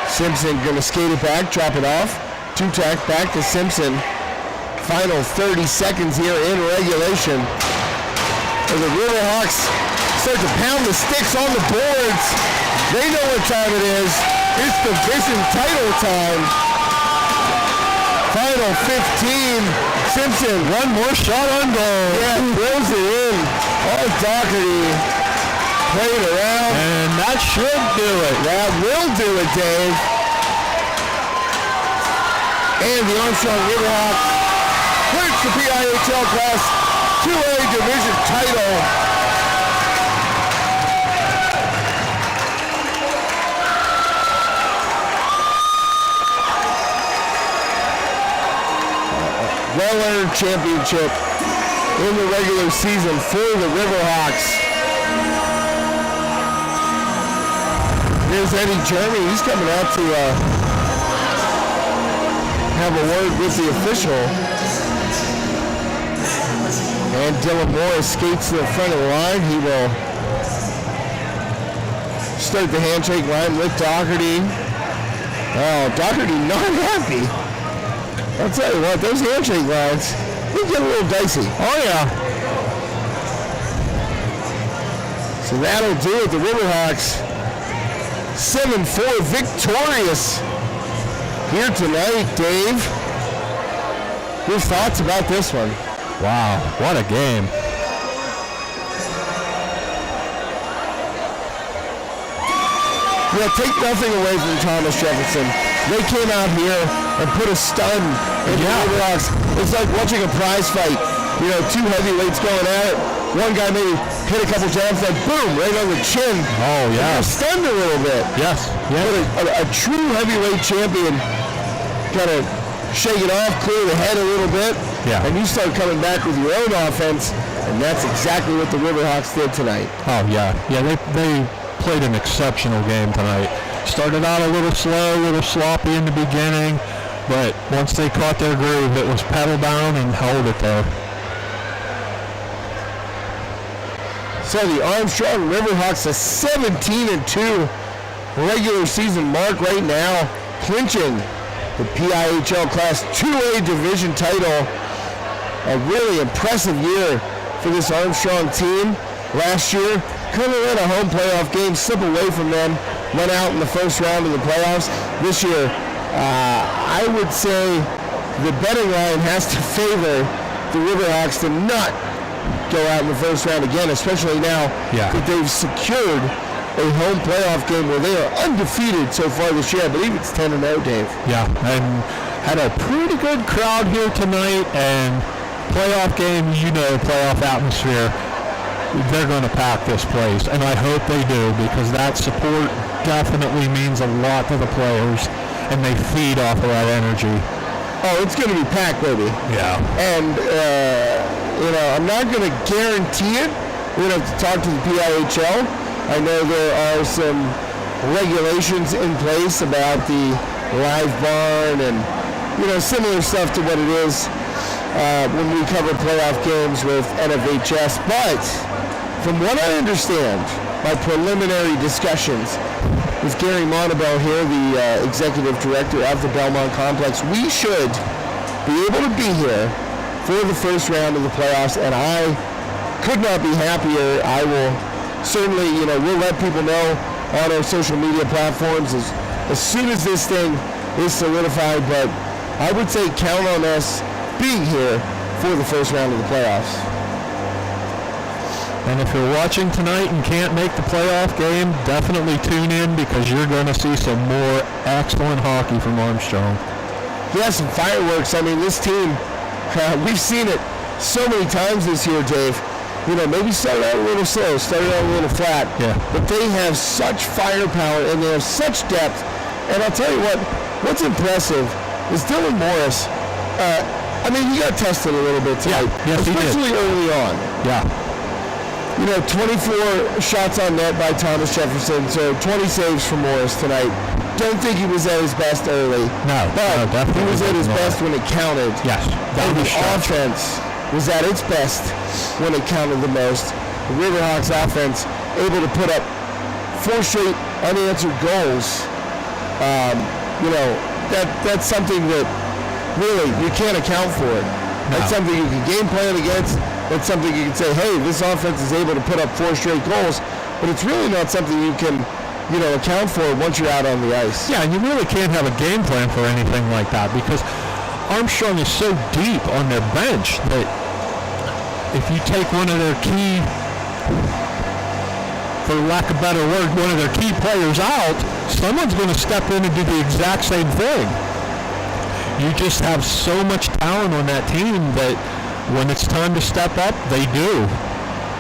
Simpson going to skate it back, drop it off. Tutak back to Simpson. Final 30 seconds here in regulation. And the Riverhawks start to pound the sticks on the boards. They know what time it is. It's division title time. Final 15. Simpson. One more shot on goal. Yeah, throws it in. All Doherty played around. And that should do it. That will do it, Dave. And the Armstrong Riverhawks clinch the PIHL Class 2A division title. Well-earned championship in the regular season for the Riverhawks. Here's Eddie Jeremy. He's coming out to have a word with the official. And Dylan Morris skates to the front of the line. He will start the handshake line with Doherty. Oh, Doherty not happy. I'll tell you what, those handshake lines, they get a little dicey. Oh, yeah. So that'll do it. The Riverhawks 7-4 victorious here tonight. Dave, your thoughts about this one? Wow, what a game. Yeah, take nothing away from Thomas Jefferson. They came out here and put a stun in the Riverhawks. It's like watching a prize fight. You know, 2 heavyweights going at it. One guy maybe hit a couple jabs, then boom, right on the chin. Oh, yeah. Stunned a little bit. Yes. Yeah. But a true heavyweight champion kind of shake it off, clear the head a little bit, and you start coming back with your own offense, and that's exactly what the Riverhawks did tonight. Oh, yeah. Yeah, they played an exceptional game tonight. Started out a little slow, a little sloppy in the beginning, but once they caught their groove, it was pedal down and hold it there. So the Armstrong Riverhawks, a 17-2 regular season mark right now, clinching the PIHL Class 2A division title. A really impressive year for this Armstrong team. Last year, couldn't let a home playoff game slip away from them. Went out in the first round of the playoffs. This year, I would say the betting line has to favor the Riverhawks to not go out in the first round again, especially now that they've secured a home playoff game where they are undefeated so far this year. I believe it's 10-0, Dave. Yeah, and had a pretty good crowd here tonight, and playoff game, you know, playoff atmosphere. They're going to pack this place, and I hope they do, because that support definitely means a lot to the players, and they feed off of that energy. Oh, it's going to be packed, baby. Yeah. And, you know, I'm not going to guarantee it. We're going to have to talk to the PIHL. I know there are some regulations in place about the live barn and, you know, similar stuff to what it is when we cover playoff games with NFHS. But from what I understand, by preliminary discussions with Gary Montabell here, the executive director of the Belmont Complex, we should be able to be here for the first round of the playoffs, and I could not be happier. I will certainly, you know, we'll let people know on our social media platforms as soon as this thing is solidified, but I would say count on us being here for the first round of the playoffs. And if you're watching tonight and can't make the playoff game, definitely tune in, because you're going to see some more excellent hockey from Armstrong. Yeah, some fireworks. I mean, this team, we've seen it so many times this year, Dave. You know, maybe started out a little slow, started out a little flat. Yeah. But they have such firepower and they have such depth. And I'll tell you what, what's impressive is Dylan Morris. I mean, he got tested a little bit tonight, especially early on. Yeah. You know, 24 shots on net by Thomas Jefferson, so 20 saves for Morris tonight. don't think he was at his best early. No, but definitely he was at his not. best when it counted. Yes. And the offense was at its best when it counted the most. The Riverhawks offense able to put up 4 straight unanswered goals. That's something that really you can't account for. That's something you can game plan against. That's something you can say, hey, this offense is able to put up 4 straight goals, but it's really not something you can, account for once you're out on the ice. Yeah, and you really can't have a game plan for anything like that because Armstrong is so deep on their bench that if you take one of their key, for lack of a better word, one of their key players out, someone's going to step in and do the exact same thing. You just have so much talent on that team that when it's time to step up, they do.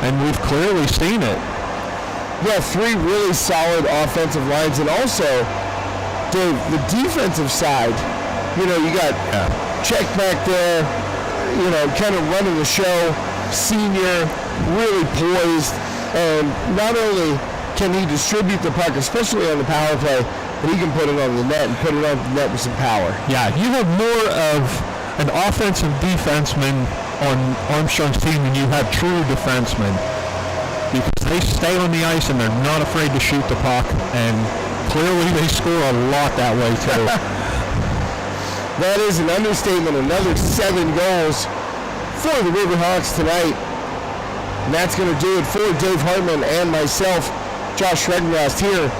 And we've clearly seen it. Yeah, 3 really solid offensive lines. And also, Dave, the defensive side, you got Check back there, kind of running the show, senior, really poised. And not only can he distribute the puck, especially on the power play, but he can put it on the net and put it on the net with some power. Yeah, you have more of an offensive defenseman on Armstrong's team than you have true defensemen because they stay on the ice and they're not afraid to shoot the puck, and clearly they score a lot that way too. That is an understatement. Another 7 goals for the Riverhawks tonight. And that's going to do it for Dave Hartman and myself, Josh Schregenrast, here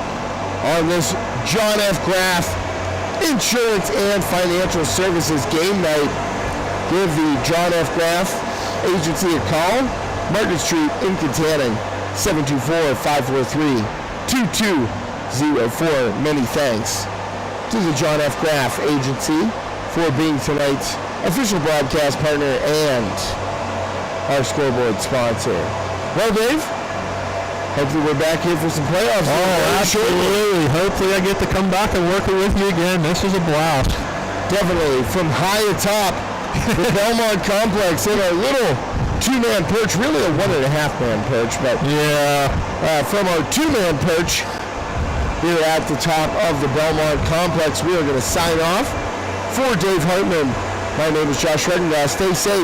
on this John F. Graff Insurance and Financial Services game night. Give the John F. Graff Agency a call. Market Street in Katanning, 724-543-2204. Many thanks to the John F. Graff Agency for being tonight's official broadcast partner and our scoreboard sponsor. Well, Dave, hopefully we're back here for some playoffs. Oh, absolutely. Hopefully I get to come back and work it with you again. This is a blast. Definitely. From high atop the Belmont Complex in a little 2-man perch, really a 1.5-man perch, but from our 2-man perch here at the top of the Belmont Complex, we are going to sign off. For Dave Hartman, my name is Josh Schregenrast. Stay safe.